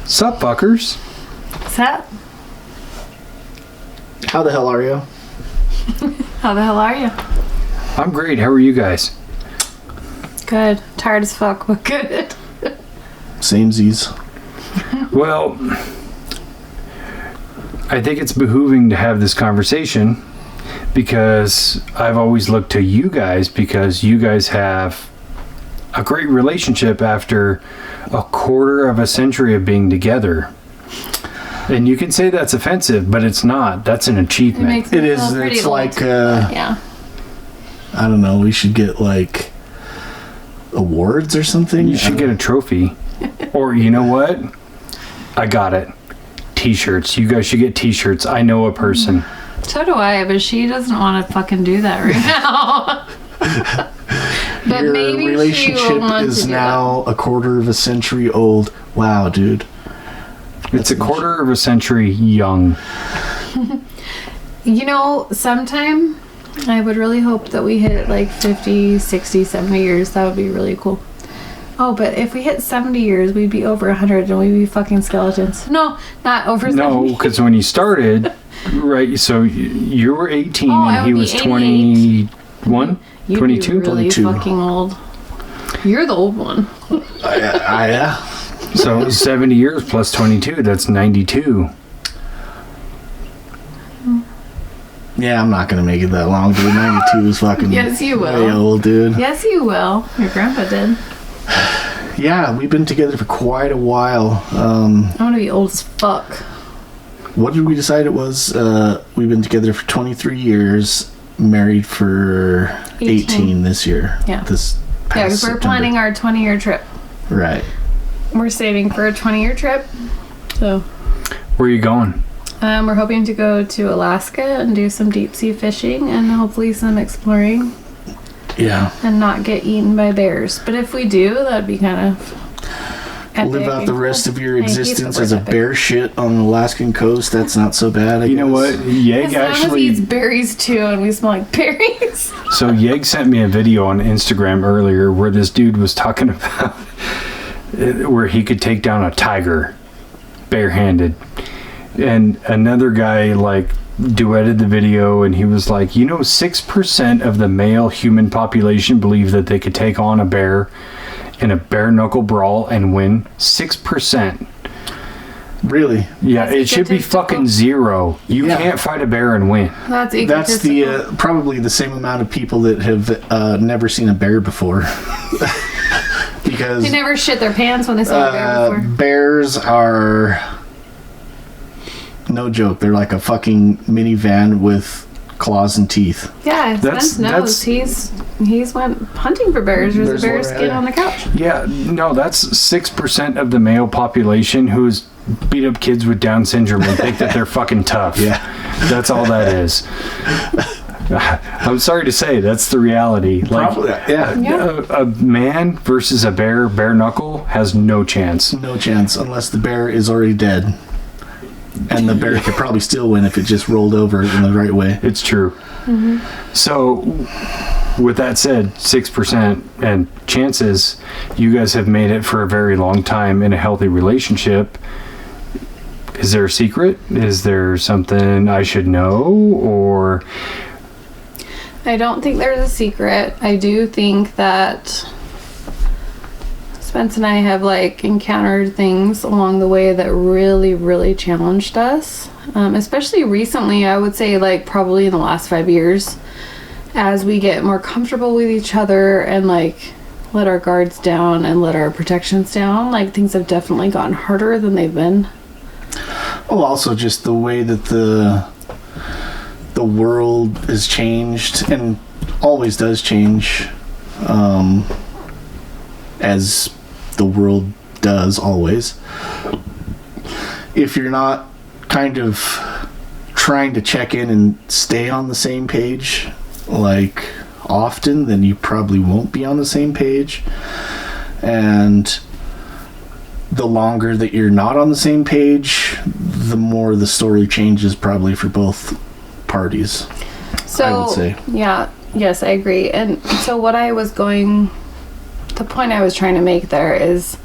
Sup, fuckers? Sup? How the hell are you? How the hell are you? I'm great. How are you guys? Good. Tired as fuck, but good. Samesies. Well, I think it's behooving to have this conversation because I've always looked to you guys because you guys have a great relationship after a quarter of a century of being together. And you can say that's offensive, but it's not. That's an achievement. It is. It's like, yeah. I don't know. We should get like awards or something. You should get a trophy. Or you know what? I got it. T-shirts. You guys should get T-shirts. I know a person. So do I, but she doesn't want to fucking do that right now. But your maybe relationship is now a quarter of a century old. Wow, dude. It's a quarter of a century young. You know, sometime I would really hope that we hit like 50, 60, 70 years. That would be really cool. Oh, but if we hit 70 years, we'd be over 100 and we'd be fucking skeletons. No, not over 70. No, because when you started, right, so you were 18 and he was 21? You'd 22? Be really 22. fucking old. You're the old one. Yeah. So 70 years plus 22, that's 92. Yeah, I'm not gonna make it that long, dude. 92 is fucking Yes, you will. way old, dude. Yes, you will. Your grandpa did. Yeah, we've been together for quite a while. I want to be old as fuck. What did we decide it was? We've been together for 23 years, married for 18 this year. Yeah. This past Yeah, we're September. planning our 20-year trip. Right. We're saving for a 20-year trip. So, Where are you going? we're hoping to go to Alaska and do some deep sea fishing and hopefully some exploring Yeah. and not get eaten by bears. But if we do, that'd be kind of epic. Live out the rest of your I hate the existence word as a epic. bear shit on the Alaskan coast. That's not so bad, I You know guess. what? Yeg As long as he actually... eats berries too and we smell like berries. So Yeg sent me a video on Instagram earlier where this dude was talking about where he could take down a tiger barehanded. And another guy like duetted the video and he was like, 6% of the male human population believe that they could take on a bear in a bare knuckle brawl and win. 6%. Really? Yeah, That's it should be statistical. fucking zero. You Yeah. can't fight a bear and win. That's That's egotistical. the probably the same amount of people that have never seen a bear before. Because They never shit their pants when they saw a bear before. bears are no joke. They're like a fucking minivan with claws and teeth. Yeah, That's- Spence knows. He's went hunting for bears. There's There's a bear one, skin yeah. on the couch. Yeah, no, that's 6% of the male population who's beat up kids with Down syndrome and think that they're fucking tough. Yeah. That's all that is. I'm sorry to say, that's the reality. Like, Probably, yeah. Yeah. a man versus a bare knuckle has no chance. No chance unless the bear is already dead. And the bear could probably still win if it just rolled over in the right way. It's true. So, with that said, 6% and chances, you guys have made it for a very long time in a healthy relationship. Is there a secret? Is there something I should know? Or I don't think there's a secret. I do think that Spence and I have like encountered things along the way that really, really challenged us. Especially recently, I would say like probably in the last 5 years, as we get more comfortable with each other and like let our guards down and let our protections down, like things have definitely gotten harder than they've been. Oh, also just the way that the world has changed and always does change, as the world does always. If you're not kind of trying to check in and stay on the same page like often, then you probably won't be on the same page. And the longer that you're not on the same page, the more the story changes probably for both parties. So, I would say. Yeah, yes, I agree. And so the point I was trying to make there is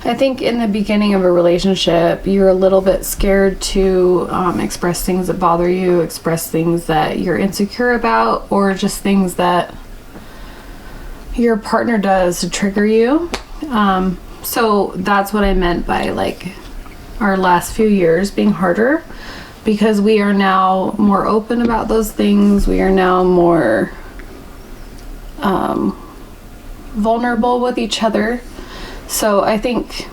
I think in the beginning of a relationship, you're a little bit scared to express things that bother you, express things that you're insecure about, or just things that your partner does to trigger you. So that's what I meant by like our last few years being harder, because we are now more open about those things. We are now more vulnerable with each other. So I think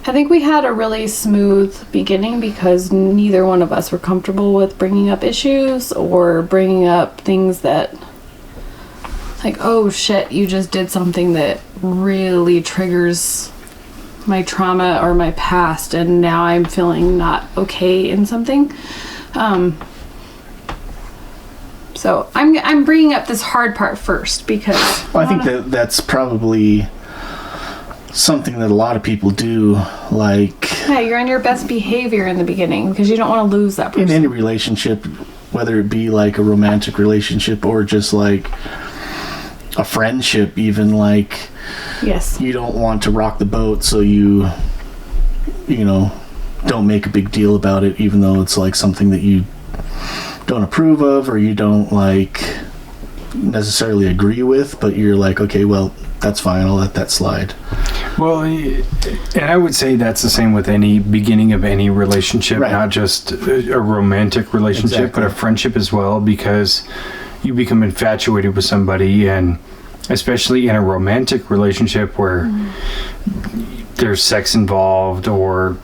we had a really smooth beginning because neither one of us were comfortable with bringing up issues or bringing up things that, like, oh shit, you just did something that really triggers my trauma or my past, and now I'm feeling not okay in something. So I'm bringing up this hard part first because I think that's probably something that a lot of people do. Like, yeah, you're on your best behavior in the beginning because you don't want to lose that person. In any relationship, whether it be like a romantic relationship or just like a friendship, even, like, yes, you don't want to rock the boat, so you know, don't make a big deal about it, even though it's like something that you don't approve of or you don't like necessarily agree with, but you're like, okay, well, that's fine, I'll let that slide. Well, and I would say that's the same with any beginning of any relationship, right. Not just a romantic relationship, exactly. But a friendship as well, because you become infatuated with somebody, and especially in a romantic relationship where there's sex involved, or,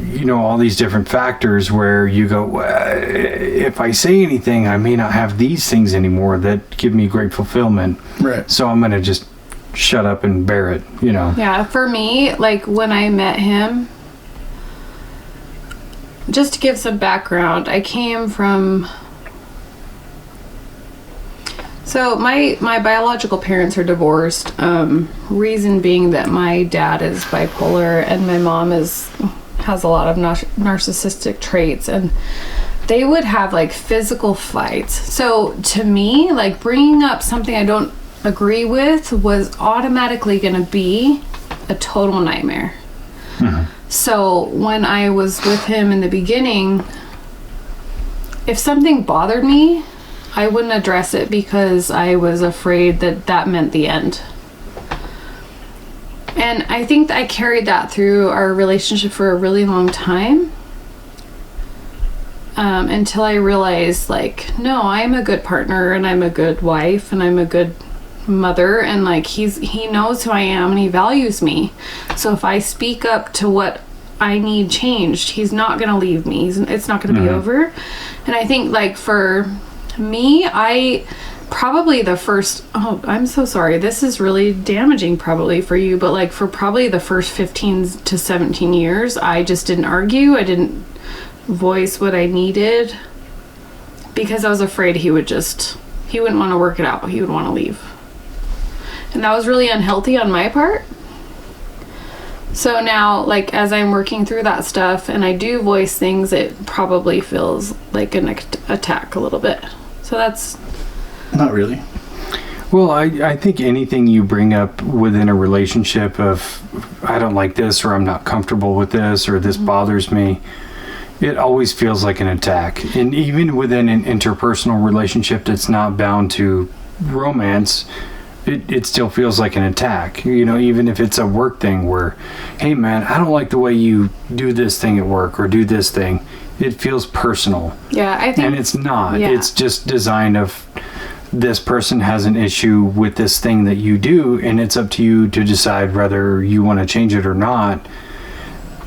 you know, all these different factors where you go, well, if I say anything, I may not have these things anymore that give me great fulfillment. Right. So I'm going to just shut up and bear it, you know. Yeah, for me, like, when I met him, just to give some background, I came from... So my biological parents are divorced. Reason being that my dad is bipolar and my mom has a lot of narcissistic traits, and they would have like physical fights. So to me, like, bringing up something I don't agree with was automatically going to be a total nightmare. Mm-hmm. So when I was with him in the beginning, if something bothered me, I wouldn't address it because I was afraid that meant the end. And I think that I carried that through our relationship for a really long time. Until I realized, like, no, I'm a good partner and I'm a good wife and I'm a good mother, and like he knows who I am and he values me. So if I speak up to what I need changed, he's not gonna leave me. It's not gonna be over. And I think, like, for me, I probably the first, I'm so sorry, this is really damaging probably for you, but like for probably the first 15 to 17 years, I just didn't argue. I didn't voice what I needed because I was afraid he wouldn't want to work it out. He would want to leave. And that was really unhealthy on my part. So now, like, as I'm working through that stuff and I do voice things, it probably feels like an attack a little bit. So that's... Not really. Well, I think anything you bring up within a relationship of, I don't like this, or I'm not comfortable with this, or this bothers me, it always feels like an attack. And even within an interpersonal relationship that's not bound to romance, it still feels like an attack. You know, even if it's a work thing where, hey man, I don't like the way you do this thing at work or do this thing. It feels personal. Yeah, I think... And it's not. Yeah. It's just design of this person has an issue with this thing that you do, and it's up to you to decide whether you want to change it or not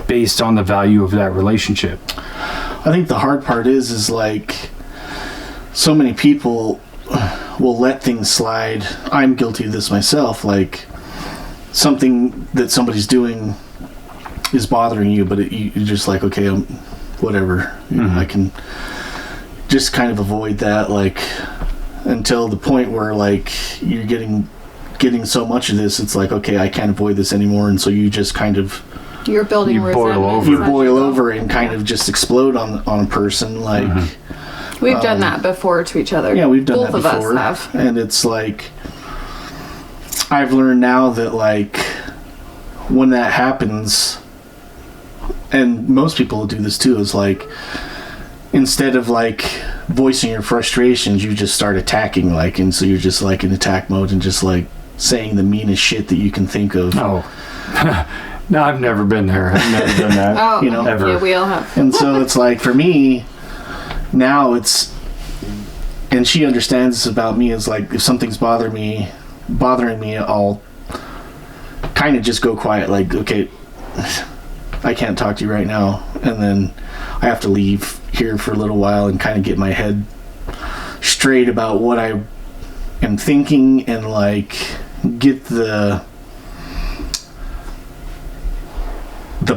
based on the value of that relationship. I think the hard part is like, so many people will let things slide. I'm guilty of this myself. Like, something that somebody's doing is bothering you, but you're just like, okay, whatever. I can just kind of avoid that, like, until the point where, like, you're getting so much of this, it's like, okay, I can't avoid this anymore, and so you just kind of... You're building resentment. You boil over and kind of just explode on a person, like... We've done that before to each other. Yeah, we've done Both that before. Both of us have. And it's like, I've learned now that, like, when that happens, and most people do this too, is like, instead of like voicing your frustrations, you just start attacking, like, and so you're just like in attack mode and just like saying the meanest shit that you can think of. Oh. No, I've never been there. I've never done that. Oh, you know, ever. Yeah, we all have. And so it's like, for me, now it's, and she understands this about me, is like, if something's bothering me, I'll kind of just go quiet, like, okay, I can't talk to you right now, and then I have to leave here for a little while and kind of get my head straight about what I am thinking, and like get the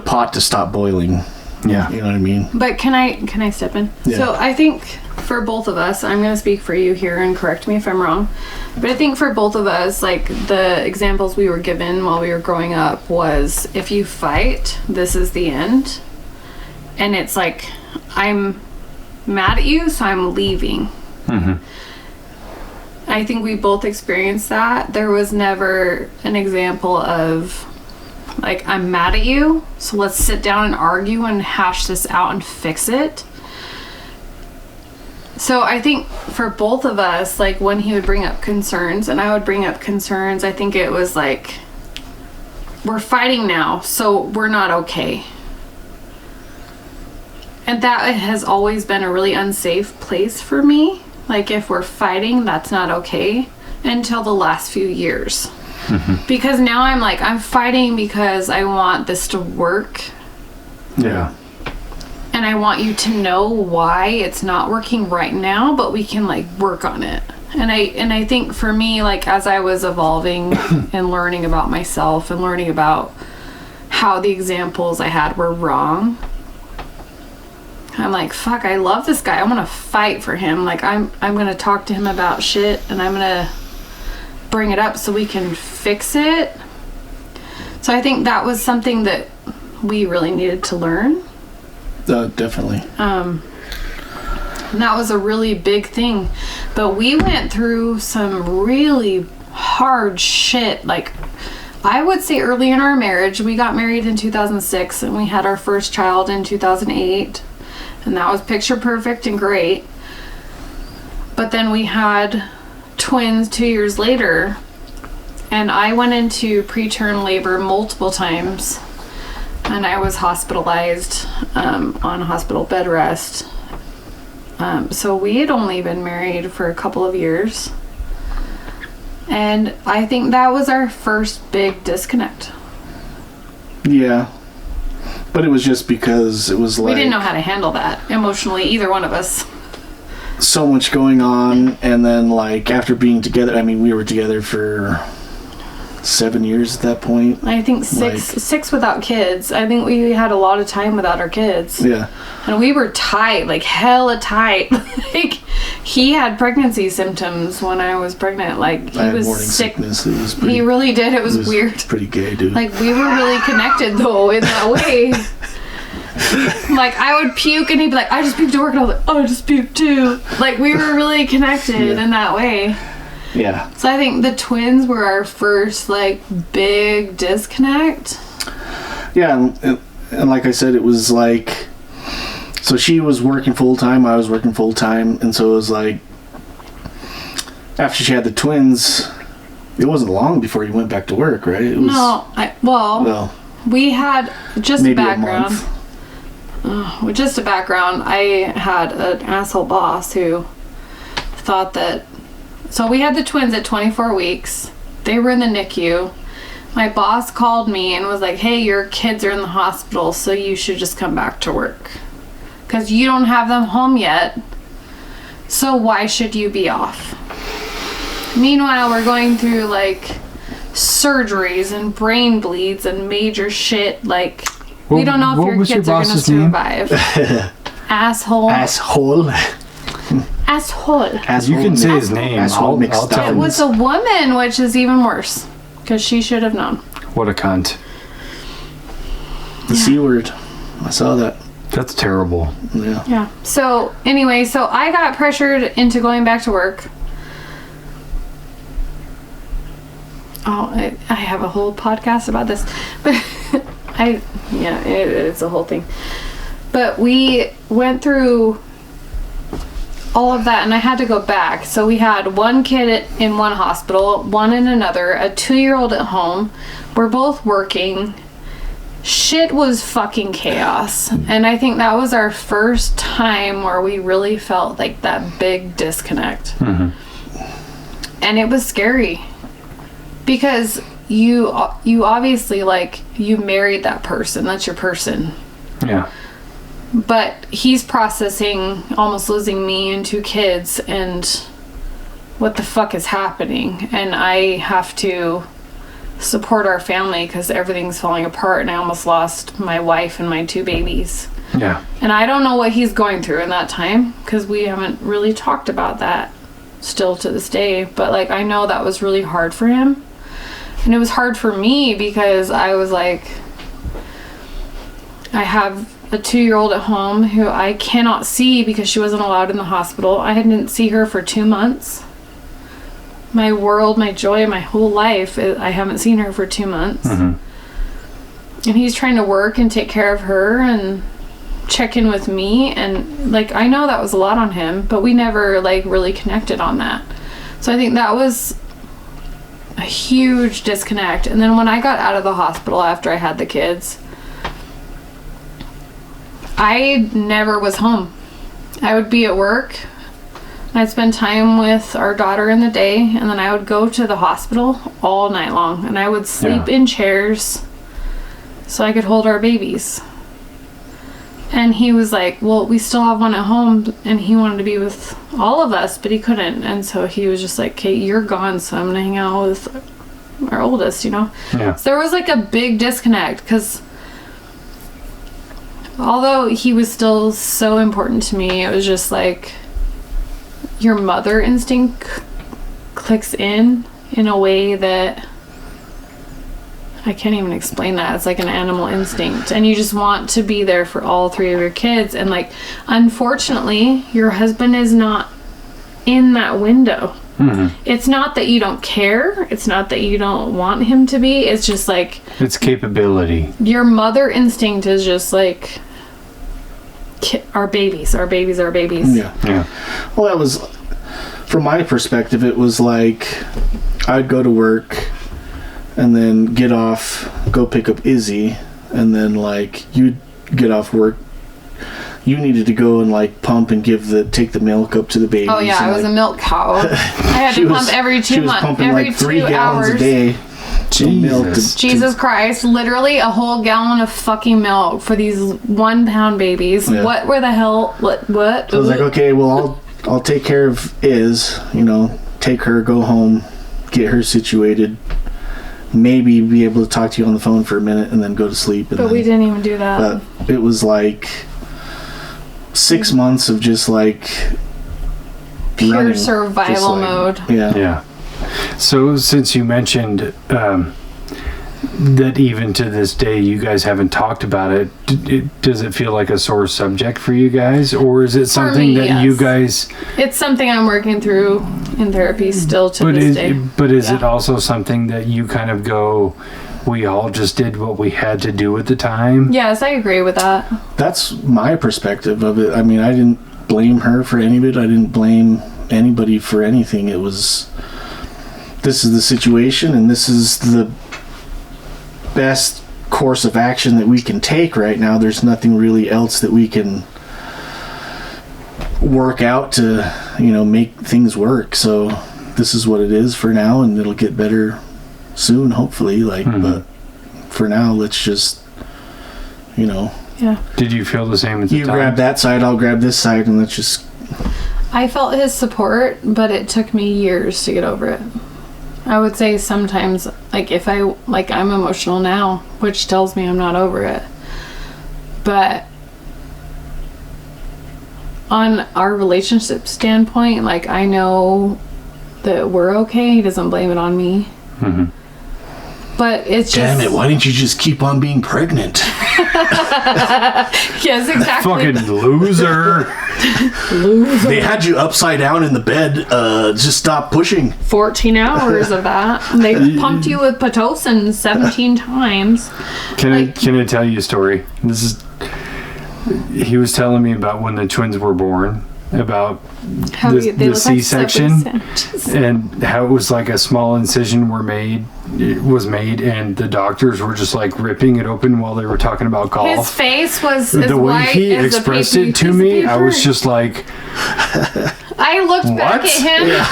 pot to stop boiling. Yeah. You know what I mean? But can I step in? Yeah. So I think for both of us, I'm going to speak for you here and correct me if I'm wrong, but I think for both of us, like, the examples we were given while we were growing up was, if you fight, this is the end. And it's like, I'm mad at you, so I'm leaving. Mm-hmm. I think we both experienced that. There was never an example of, like, I'm mad at you, so let's sit down and argue and hash this out and fix it. So I think for both of us, like, when he would bring up concerns and I would bring up concerns, I think it was like, we're fighting now, so we're not okay. And that has always been a really unsafe place for me. Like, if we're fighting, that's not okay, until the last few years. Mm-hmm. Because now I'm like, I'm fighting because I want this to work. Yeah. And I want you to know why it's not working right now, but we can, like, work on it. And I think for me, like, as I was evolving and learning about myself and learning about how the examples I had were wrong, I'm like, fuck, I love this guy. I want to fight for him. Like, I'm going to talk to him about shit, and I'm going to bring it up so we can fix it. So I think that was something that we really needed to learn. Definitely. And that was a really big thing. But we went through some really hard shit. Like, I would say early in our marriage, we got married in 2006 and we had our first child in 2008. And that was picture perfect and great. But then we had twins 2 years later. And I went into preterm labor multiple times. And I was hospitalized on hospital bed rest. So we had only been married for a couple of years. And I think that was our first big disconnect. Yeah. But it was just because it was like... We didn't know how to handle that emotionally, either one of us. So much going on, and then, like, after being together, I mean, we were together for 7 years at that point. I think six without kids. I think we had a lot of time without our kids. Yeah. And we were tight, like hella tight. Like, he had pregnancy symptoms when I was pregnant. Like, he was morning sick. Sickness. It was pretty, he really did. It was weird. Pretty gay, dude. Like, we were really connected, though, in that way. Like, I would puke and he'd be like, I just puked to work, and I was like, oh, I just puked too. Like, we were really connected in that way. Yeah. So I think the twins were our first, like, big disconnect. Yeah, and like I said, it was like, so she was working full-time, I was working full-time, and so it was like, after she had the twins, it wasn't long before you went back to work, right? It was, well, we had, just maybe background. With just a background, I had an asshole boss who thought that, so we had the twins at 24 weeks. They were in the NICU. My boss called me and was like, hey, your kids are in the hospital, so you should just come back to work. Because you don't have them home yet, so why should you be off? Meanwhile, we're going through, like, surgeries and brain bleeds and major shit. Like, we don't know if your kids are going to survive. Asshole. Asshole. You can say his name. Asshole I'll tell It him. was a woman, which is even worse. Because she should have known. What a cunt. The C word. I saw that. That's terrible. Yeah. Yeah. So, anyway, so I got pressured into going back to work. Oh, I have a whole podcast about this, but it's a whole thing. But we went through all of that, and I had to go back. So we had one kid in one hospital, one in another, a 2-year-old at home. We're both working. Shit was fucking chaos. And I think that was our first time where we really felt like that big disconnect. Mm-hmm. And it was scary. Because you obviously, like, you married that person. That's your person. Yeah. But he's processing almost losing me and 2 kids, and what the fuck is happening? And I have to support our family because everything's falling apart, and I almost lost my wife and my 2 babies. Yeah. And I don't know what he's going through in that time because we haven't really talked about that still to this day. But, like, I know that was really hard for him. And it was hard for me because I was like, I have a 2-year-old at home who I cannot see because she wasn't allowed in the hospital. I didn't see her for 2 months. My world, my joy, my whole life, I haven't seen her for 2 months. Mm-hmm. And he's trying to work and take care of her and check in with me. And, like, I know that was a lot on him, but we never, like, really connected on that. So I think that was a huge disconnect. And then when I got out of the hospital after I had the kids, I never was home. I would be at work. I'd spend time with our daughter in the day, and then I would go to the hospital all night long, and I would sleep in chairs so I could hold our babies. And he was like, well, we still have one at home, and he wanted to be with all of us, but he couldn't. And so he was just like, okay, you're gone, so I'm gonna hang out with our oldest, you know? Yeah. So there was like a big disconnect, because although he was still so important to me, it was just like your mother instinct clicks in a way that I can't even explain that. It's like an animal instinct, and you just want to be there for all 3 of your kids. And, like, unfortunately, your husband is not in that window. Mm-hmm. It's not that you don't care. It's not that you don't want him to be. It's just like it's capability. Your mother instinct is just like our babies. Yeah. Well, that was, from my perspective, it was like I'd go to work and then get off, go pick up Izzy, and then, like, you'd get off work. You needed to go and, like, pump and take the milk up to the babies. Oh yeah, I was a milk cow. I had to pump every 2 months. She was pumping every like 3 2 gallons hours. a day. Jesus Christ, literally a whole gallon of fucking milk for these 1 pound babies. Yeah. What were the hell? What? So I was like, okay, well, I'll take care of Iz, take her, go home, get her situated, maybe be able to talk to you on the phone for a minute and then go to sleep. But we didn't even do that. But it was like 6 months of just like pure running, survival mode. Yeah. So since you mentioned that even to this day you guys haven't talked about it, does it feel like a sore subject for you guys, or is it something that you guys... It's something I'm working through in therapy still to this day. But is it also something that you kind of go, we all just did what we had to do at the time? Yes, I agree with that. That's my perspective of it. I mean, I didn't blame her for any of it. I didn't blame anybody for anything. It was, this is the situation, and this is the best course of action that we can take right now. There's nothing really else that we can work out to, make things work. So this is what it is for now, and it'll get better soon, hopefully. But for now, let's just, Yeah. Did you feel the same at the time? You grab that side, I'll grab this side, and let's just... I felt his support, but it took me years to get over it. I would say sometimes, if I'm emotional now, which tells me I'm not over it. But on our relationship standpoint, I know that we're okay. He doesn't blame it on me. Mm-hmm. But it's just... Damn it, why didn't you just keep on being pregnant? Yes, exactly. Fucking loser. They had you upside down in the bed. Just stop pushing. 14 hours of that. They pumped you with Pitocin 17 times. Can I tell you a story? He was telling me about when the twins were born, about the C-section, and how it was like a small incision was made, and the doctors were just like ripping it open while they were talking about golf. His face was the way he expressed it to me. I was just like, I looked back at him. Yeah.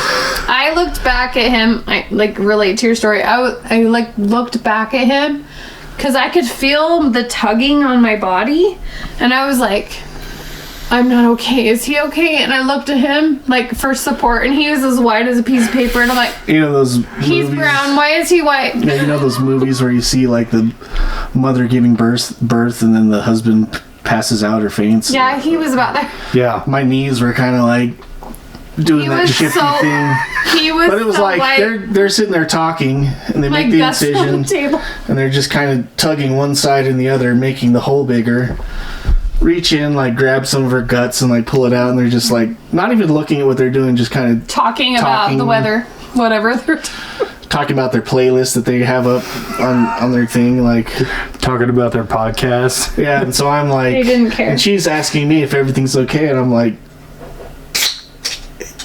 I looked back at him. I like relate to your story. I like looked back at him because I could feel the tugging on my body, and I was like, I'm not okay. Is he okay? And I looked at him like for support, and he was as white as a piece of paper. And I'm like, you know those he's movies, brown. Why is he white? Yeah, you know those movies where you see like the mother giving birth, and then the husband passes out or faints. Yeah, he was about there. yeah. My knees were kind of like doing He that was shifty so- thing. He was. But it was so like white. they're sitting there talking, and they My make the guts on the incision, table. and they're just kind of tugging one side and the other, making the hole bigger. Reach in, like grab some of her guts and like pull it out, and they're just like not even looking at what they're doing, just kind of Talking about the weather, whatever they're talking about their playlist that they have up on their thing, like Talking about their podcast. yeah. And so I'm like, They didn't care. and she's asking me if everything's okay, and I'm like,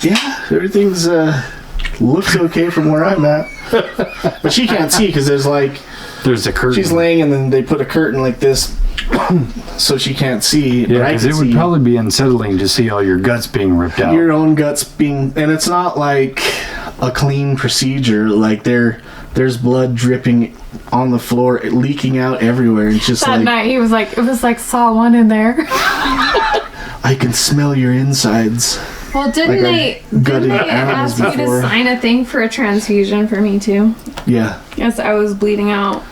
yeah, everything's looks okay from where I'm at, but she can't see because there's There's a curtain. she's laying, and then they put a curtain like this so she can't see. Yeah, but I because can it would see probably be unsettling to see all your guts being ripped out. your own guts being, and it's not like a clean procedure. Like there's blood dripping on the floor, leaking out everywhere. It's just That like night he was like, it was like Saw 1 in there. I can smell your insides. Well, didn't Like they I've gutted ask animals you before. to sign a thing for a transfusion for me too? Yeah, Yes, I was bleeding out.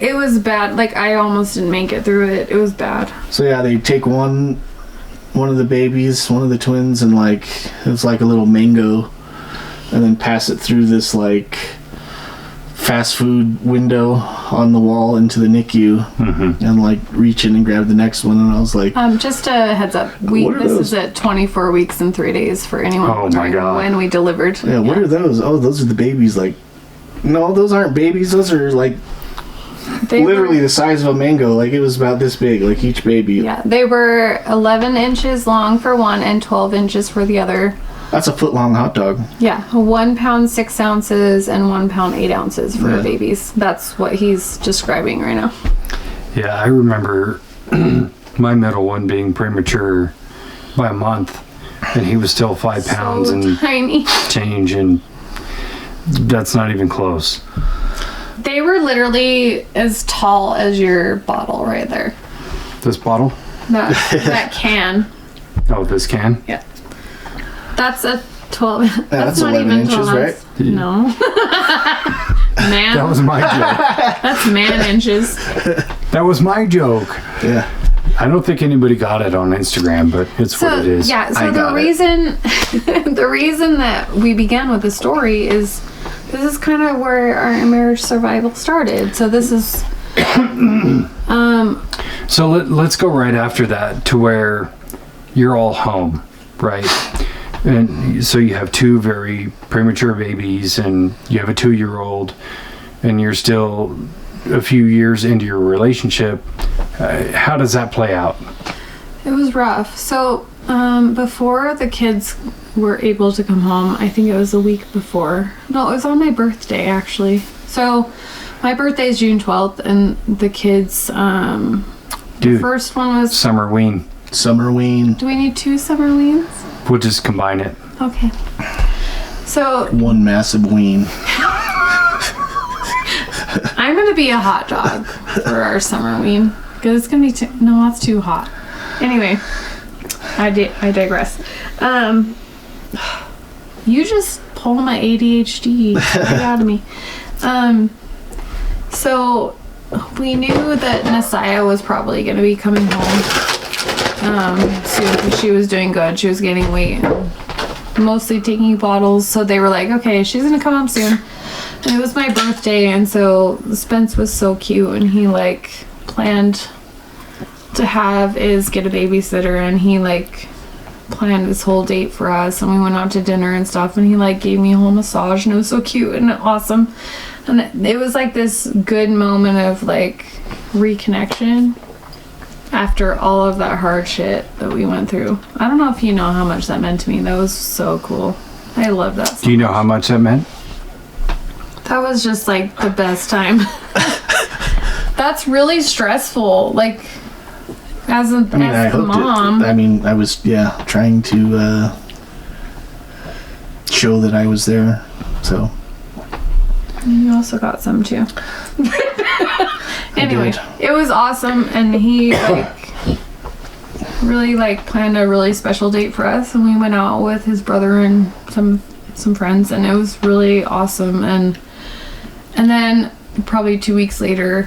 It was bad. Like I almost didn't make it through it. It was bad. so yeah, they take one of the babies, one of the twins, and like it's like a little mango, and then pass it through this like fast food window on the wall into the NICU, and like reach in and grab the next one. And I was like, Just a heads up. What are This those? is at 24 weeks and 3 days for anyone Oh my wondering God. when we delivered. yeah, what are those? Oh, those are the babies. Like, no, those aren't babies. Those are like They literally were, the size of a mango. Like it was about this big, like each baby. yeah, they were 11 inches long for one and 12 inches for the other. That's a foot long hot dog. Yeah, 1 pound 6 ounces and 1 pound 8 ounces for Yeah. babies. That's what he's describing right now. Yeah, I remember my middle one being premature by a month, and he was still 5 pounds So and tiny. change, and that's not even close. They were literally as tall as your bottle right there. This bottle? That can. Oh, this can? Yeah. That's a 12. that's not 11 even inches, 12 right? ounce. No. Man. That was my joke. That's man inches. That was my joke. Yeah. I don't think anybody got it on Instagram, but it's what it is. Yeah, so I the got it. reason the reason that we began with the story is this is kind of where our marriage survival started. So this is So let's go right after that to where you're all home, right? And so you have 2 very premature babies, and you have a 2-year-old, and you're still a few years into your relationship. How does that play out? it was rough. So before the kids were able to come home, I think it was a week before. No, it was on my birthday actually. So my birthday is June 12th, and the kids Dude, first one was. summer ween. Summer ween. Do we need 2 summer weens? We'll just combine it. Okay. So One massive ween. I'm gonna be a hot dog for our summer ween because it's gonna be no, that's too hot. Anyway, I digress. You just pull my ADHD right out of me. So we knew that Nasaya was probably gonna be coming home soon because she was doing good. She was gaining weight and mostly taking bottles. So they were like, okay, she's gonna come home soon. And it was my birthday, and so Spence was so cute, and he like planned to get a babysitter, and he like planned this whole date for us, and we went out to dinner and stuff, and he like gave me a whole massage, and it was so cute and awesome. And it was like this good moment of like reconnection after all of that hard shit that we went through. I don't know if you know how much that meant to me. That was so cool. I love that so Do you know how much that meant? That was just like the best time. That's really stressful. Like, as a mom. I was trying to show that I was there. So you also got some too. Anyway, it was awesome, and he like really like planned a really special date for us, and we went out with his brother and some friends, and it was really awesome. And then probably 2 weeks later,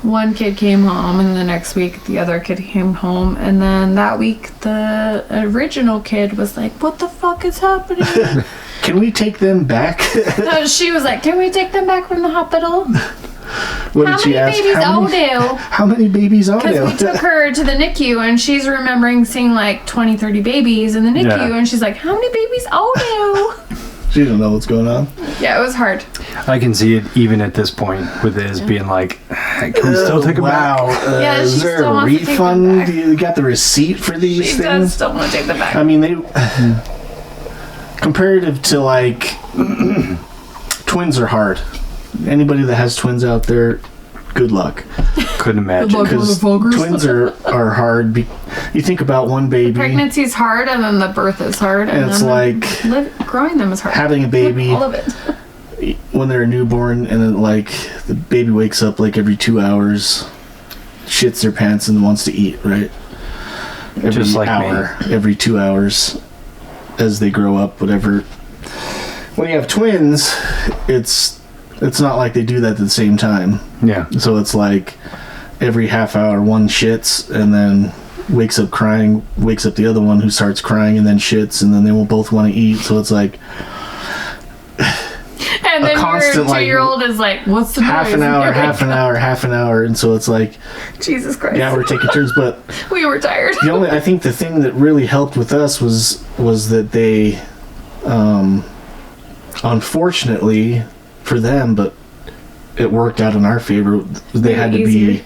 one kid came home, and the next week the other kid came home, and then that week the original kid was like, what the fuck is happening? Can we take them back? No, she was like, can we take them back from the hospital? What did she ask? How many babies are there? Because we took her to the NICU, and she's remembering seeing like 20, 30 babies in the NICU, and she's like, how many babies are there? She didn't know what's going on. Yeah, it was hard. I can see it even at this point with Iz being like, can we still take them back? Yeah, is there a refund? You got the receipt for these things? She does still want to take them back. I mean, they comparative to like twins are hard. Anybody that has twins out there, good luck. Couldn't imagine. Because twins are hard. You think about one baby. Pregnancy's hard, and then the birth is hard. And it's like growing them is hard. having a baby. All of it. When they're a newborn, and then like the baby wakes up like every 2 hours, shits their pants and wants to eat, right? Every Just like hour, every 2 hours, as they grow up, whatever. When you have twins, it's not like they do that at the same time. Yeah. So it's like every half hour one shits and then wakes up crying, wakes up the other one who starts crying and then shits, and then they will both want to eat. So it's like and then constant, your 2-year-old is like, what's the half noise? an hour, Like, half an hour, and so it's like, Jesus Christ. yeah, we're taking turns. But we were tired. I think the thing that really helped with us was that they, unfortunately for them, but it worked out in our favor. They had to be,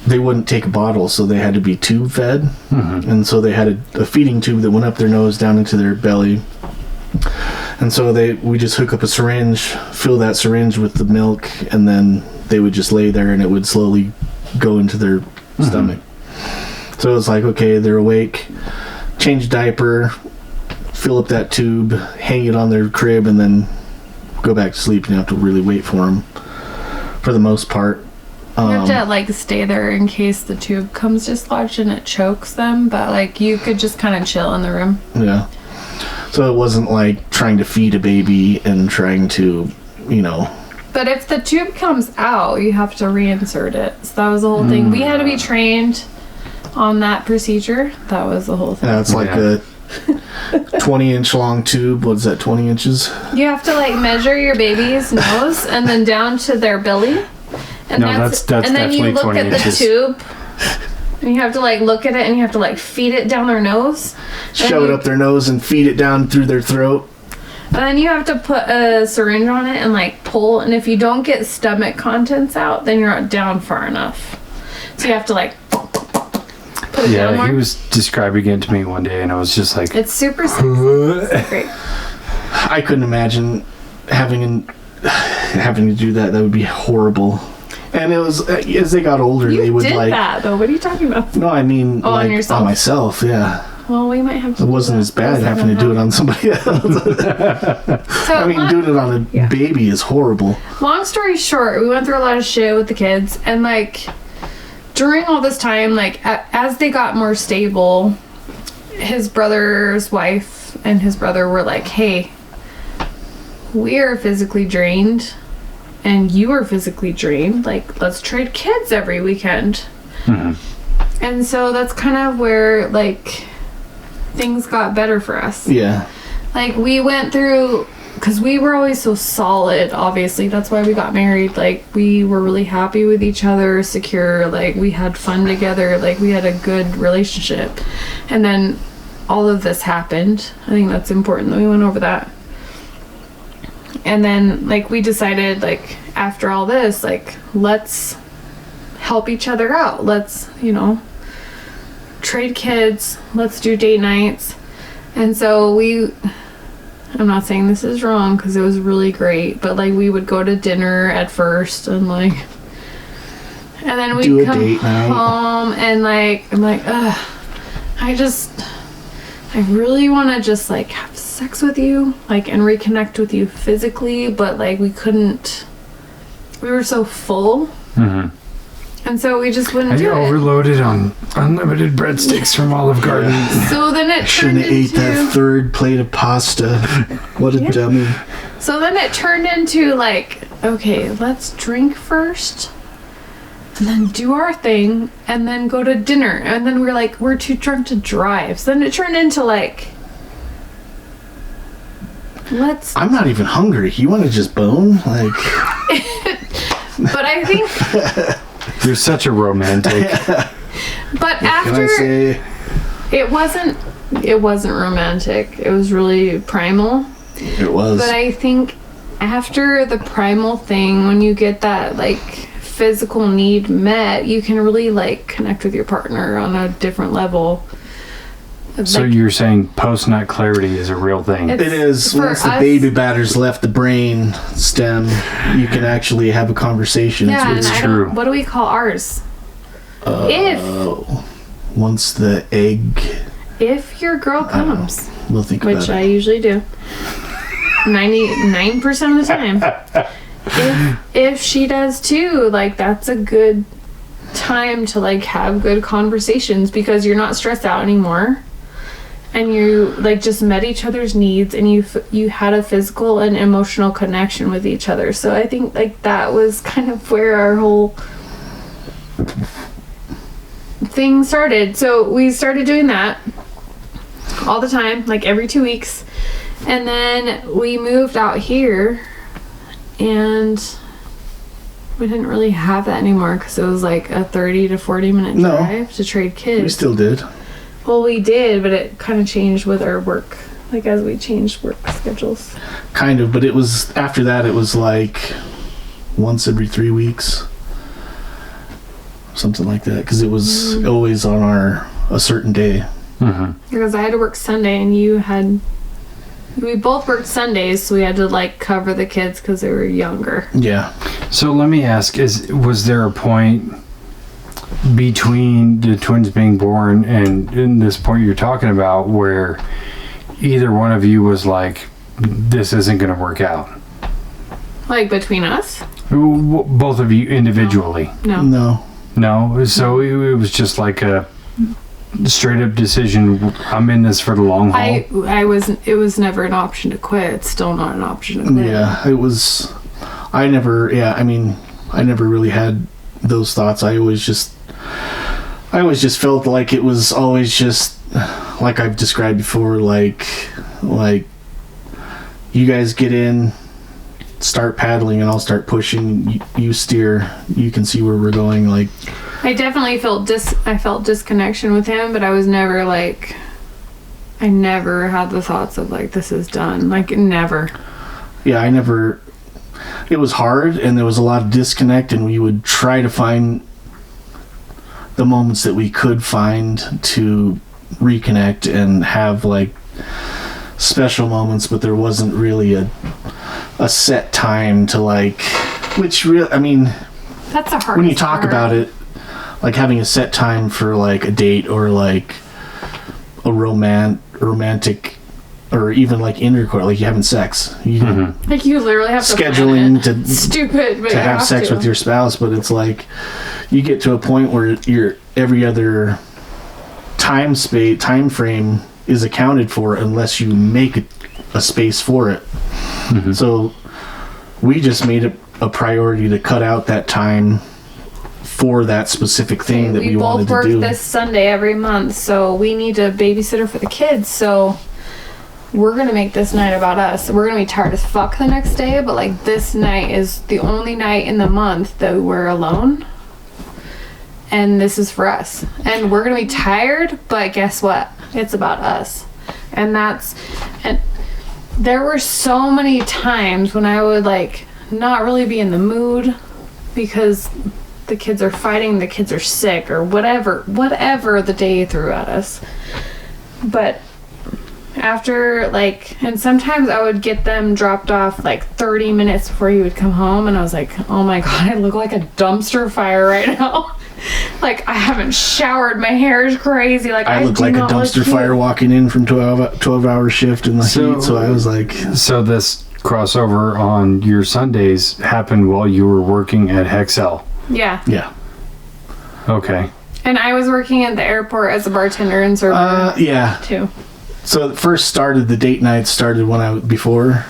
they wouldn't take a bottle, so they had to be tube fed, and so they had a feeding tube that went up their nose down into their belly, and so we just hook up a syringe, fill that syringe with the milk, and then they would just lay there, and it would slowly go into their stomach. So it's like, okay, they're awake, change diaper, fill up that tube, hang it on their crib, and then go back to sleep. And you have to really wait for them for the most part. You have to like stay there in case the tube comes dislodged and it chokes them, but like you could just kind of chill in the room. Yeah. So it wasn't like trying to feed a baby and trying to, But if the tube comes out, you have to reinsert it. So that was the whole thing. We had to be trained on that procedure. That was the whole thing. Yeah, it's like a 20-inch long tube. What's that, 20 inches? You have to like measure your baby's nose and then down to their belly. And that's and then you definitely look 20 at inches. the tube. And you have to like look at it, and you have to like feed it down their nose. Shove it up their nose and feed it down through their throat. And then you have to put a syringe on it and like pull. And if you don't get stomach contents out, then you're not down far enough. So you have to like put it down more. He was describing it to me one day, and I was just like, It's super sexy. It's great. I couldn't imagine having to do that. That would be horrible. And it was, as they got older, they would did like that though. What are you talking about? No, I mean, on like yourself? on myself, yeah. Well, we might have to. It wasn't as bad having to do it on somebody else. So, I mean, doing it on a baby is horrible. Long story short, we went through a lot of shit with the kids, and like during all this time, like as they got more stable, his brother's wife and his brother were like, "Hey, we are physically drained, and you are physically drained. Like, let's trade kids every weekend." And so that's kind of where like things got better for us. Yeah. Like we went through because we were always so solid, obviously. That's why we got married. Like, we were really happy with each other, secure. Like, we had fun together. Like, we had a good relationship. And then all of this happened. I think that's important that we went over that. And then, like, we decided, like, after all this, like, let's help each other out. Let's, you know, trade kids. Let's do date nights. And so I'm not saying this is wrong because it was really great, but like we would go to dinner at first and then we'd come home and like, I'm like, I really want to just like have sex with you, like, and reconnect with you physically, but like we were so full. Mm-hmm. And so we just wouldn't do it. Overloaded on unlimited breadsticks from Olive Garden. So then it turned into... Shouldn't have ate that third plate of pasta. What a dummy. So then it turned into like, okay, let's drink first, and then do our thing, and then go to dinner. And then we're like, we're too drunk to drive. So then it turned into like, I'm not even hungry. You want to just bone? Like... But I think... You're such a romantic. But after, it wasn't romantic. It was really primal. It was. But I think after the primal thing, when you get that like physical need met, you can really like connect with your partner on a different level. So like, you're saying post-nut clarity is a real thing? It is. Once the baby batter's left the brain stem, you can actually have a conversation. Yeah, it's true. What do we call ours? Once the egg... If your girl comes. We'll think about it. Which I usually do. 99% of the time. If she does too, like, that's a good time to, like, have good conversations because you're not stressed out anymore. And you like just met each other's needs, and you had a physical and emotional connection with each other. So I think like that was kind of where our whole thing started. So we started doing that all the time, like every 2 weeks, and then we moved out here, and we didn't really have that anymore because it was like a 30 to 40 minute drive to trade kids. We still did. Well, we did, but it kind of changed with our work, like as we changed work schedules. Kind of, but it was, after that, it was like once every 3 weeks. Something like that, because it was always on a certain day. Mm-hmm. Because I had to work Sunday, and we both worked Sundays, so we had to like cover the kids because they were younger. Yeah. So let me ask, was there a point between the twins being born and in this point you're talking about where either one of you was like, this isn't going to work out? Like between us? Both of you individually? No. So it was just like a straight up decision, I'm in this for the long haul? It was never an option to quit. It's still not an option to quit. Yeah, it was. I never really had those thoughts. I always just felt like it was always just like I've described before, like you guys get in, start paddling, and I'll start pushing. You steer. You can see where we're going. Like, I definitely felt disconnection with him, but I was never like, I never had the thoughts of like, this is done. Like, never. Yeah, I never. It was hard, and there was a lot of disconnect, and we would try to find the moments that we could find to reconnect and have like special moments, but there wasn't really a set time to like, which really, I mean, that's a hard when you talk about it, like having a set time for like a date or like a romantic or even like intercourse, like you having sex, like you literally have scheduling to stupid, but to have sex with your spouse, but it's like you get to a point where your every other time frame is accounted for unless you make a space for it. So we just made it a priority to cut out that time for that specific thing that we wanted to do. We both work this Sunday every month, so we need a babysitter for the kids. So we're gonna make this night about us. We're gonna be tired as fuck the next day, but like this night is the only night in the month that we're alone. And this is for us. And we're gonna be tired, but guess what? It's about us. And there were so many times when I would like not really be in the mood because the kids are fighting, the kids are sick, or whatever the day threw at us. But after like, and sometimes I would get them dropped off like 30 minutes before he would come home, and I was like, oh my god, I look like a dumpster fire right now. Like, I haven't showered, my hair is crazy, like I look like a dumpster fire walking in from 12-hour shift in the heat, so I was like... So this crossover on your Sundays happened while you were working at Hexel? Yeah. Yeah. Okay. And I was working at the airport as a bartender and server. Yeah. Too. So it first started, the date night started before,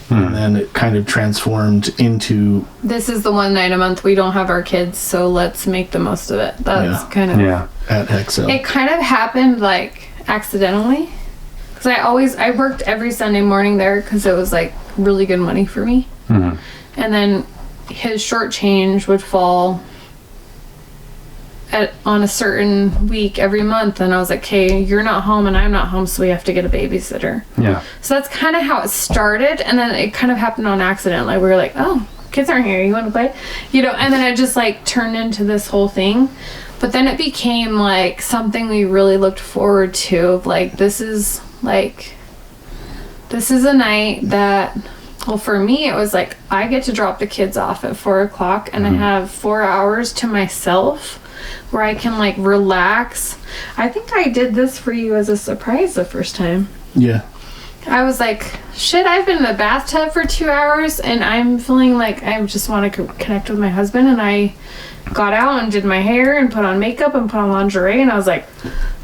and then it kind of transformed into... This is the one night a month we don't have our kids, so let's make the most of it. That's kind of... Yeah. At Hexel. It kind of happened, like, accidentally. Because I worked every Sunday morning there because it was, like, really good money for me. Mm-hmm. And then his short change would fall on a certain week every month, and I was like, okay, you're not home and I'm not home, so we have to get a babysitter. Yeah. So that's kind of how it started, and then it kind of happened on accident. Like, we were like, oh, kids aren't here, you want to play? You know, and then it just like turned into this whole thing. But then it became like something we really looked forward to. Like, this is a night that, well, for me, it was like, I get to drop the kids off at 4 o'clock, and I have 4 hours to myself where I can like relax. I think I did this for you as a surprise the first time. Yeah. I was like, shit, I've been in the bathtub for 2 hours and I'm feeling like I just want to connect with my husband, and I got out and did my hair and put on makeup and put on lingerie, and I was like,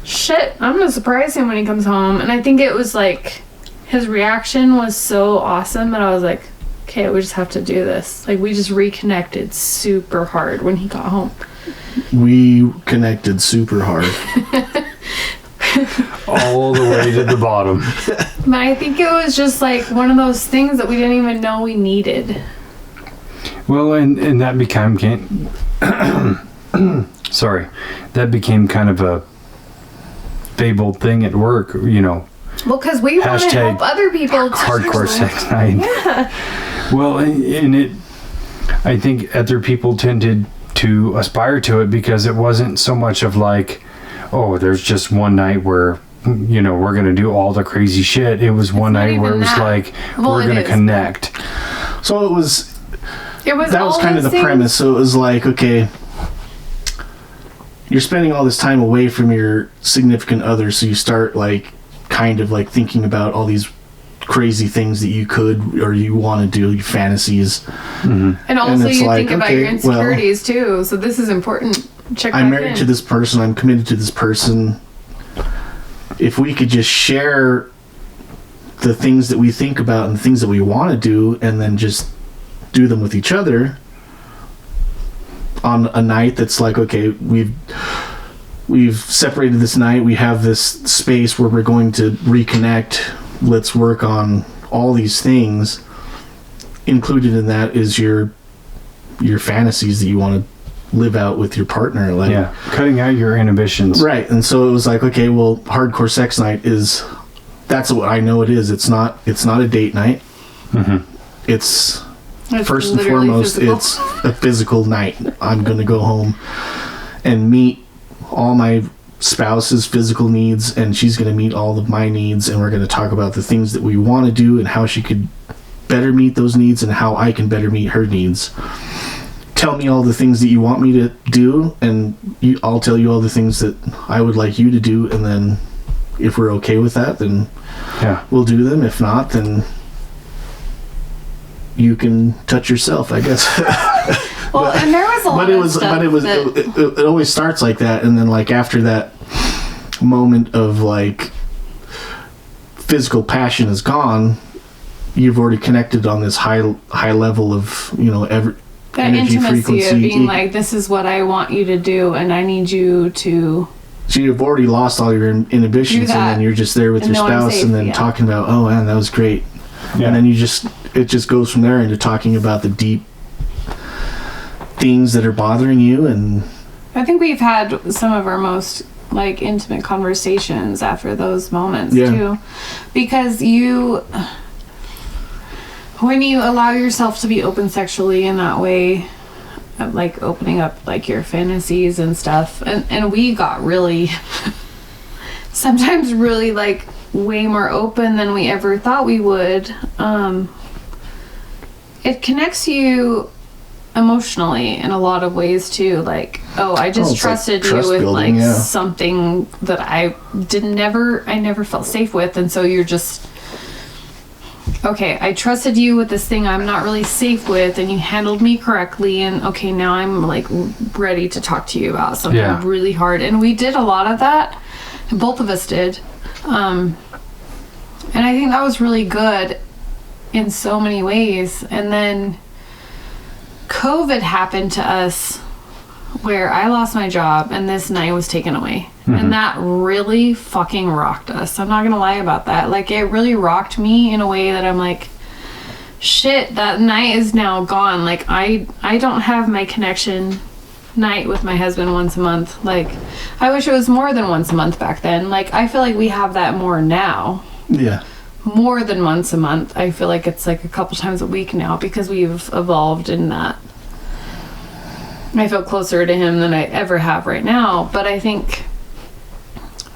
shit, I'm gonna surprise him when he comes home. And I think it was like, his reaction was so awesome that I was like, okay, we just have to do this. Like, we just reconnected super hard when he got home. We connected super hard. All the way to the bottom. But I think it was just like one of those things that we didn't even know we needed. Well, and that became sorry, that became kind of a fabled thing at work, you know. Well, because we want to help other people. Hardcore sex night. Yeah. Well, and I think other people tended to aspire to it because it wasn't so much of like, oh, there's just one night where, you know, we're going to do all the crazy shit. It was one night where it was like, we're going to connect. So that was all kind of the premise. So it was like, okay, you're spending all this time away from your significant other, so you start like kind of like thinking about all these crazy things that you could or you want to do, your fantasies. Mm-hmm. And also you like, think about your insecurities too, so this is important. I'm married to this person, I'm committed to this person. If we could just share the things that we think about and the things that we want to do, and then just do them with each other on a night that's like, okay, we've separated this night, we have this space where we're going to reconnect, let's work on all these things. Included in that is your fantasies that you want to live out with your partner, like, yeah, cutting out your inhibitions, right? And so it was like, okay, well, hardcore sex night that's what I know it is. It's not a date night. Mm-hmm. It's first and foremost physical. It's a physical night. I'm gonna go home and meet all my spouse's physical needs, and she's going to meet all of my needs, and we're going to talk about the things that we want to do and how she could better meet those needs and how I can better meet her needs. Tell me all the things that you want me to do, and I'll tell you all the things that I would like you to do, and then if we're okay with that, then we'll do them. If not, then you can touch yourself, I guess. Well, and there was a lot of stuff. It always starts like that, and then like after that moment of like physical passion is gone, you've already connected on this high level of, you know, that energy intimacy frequency of being like, this is what I want you to do, and I need you to So you've already lost all your inhibitions, and then you're just there with your spouse, and then talking about, oh man, that was great. Yeah. And then it just goes from there into talking about the deep things that are bothering you. And I think we've had some of our most like intimate conversations after those moments too, because when you allow yourself to be open sexually in that way, like opening up like your fantasies and stuff, and we got really sometimes really like way more open than we ever thought we would. It connects you emotionally in a lot of ways too, like, I just trusted you with building, something that I never felt safe with, and so you're just okay, I trusted you with this thing I'm not really safe with, and you handled me correctly, and okay, now I'm like ready to talk to you about something really hard. And we did a lot of that, and both of us did, and I think that was really good in so many ways. And then COVID happened to us where I lost my job and this night was taken away. And that really fucking rocked us. I'm not gonna lie about that. Like, it really rocked me in a way that I'm like, shit, that night is now gone. Like, I don't have my connection night with my husband once a month. Like, I wish it was more than once a month back then. Like, I feel like we have that more now. Yeah. More than once a month. I feel like it's like a couple times a week now because we've evolved in that. I feel closer to him than I ever have right now. But I think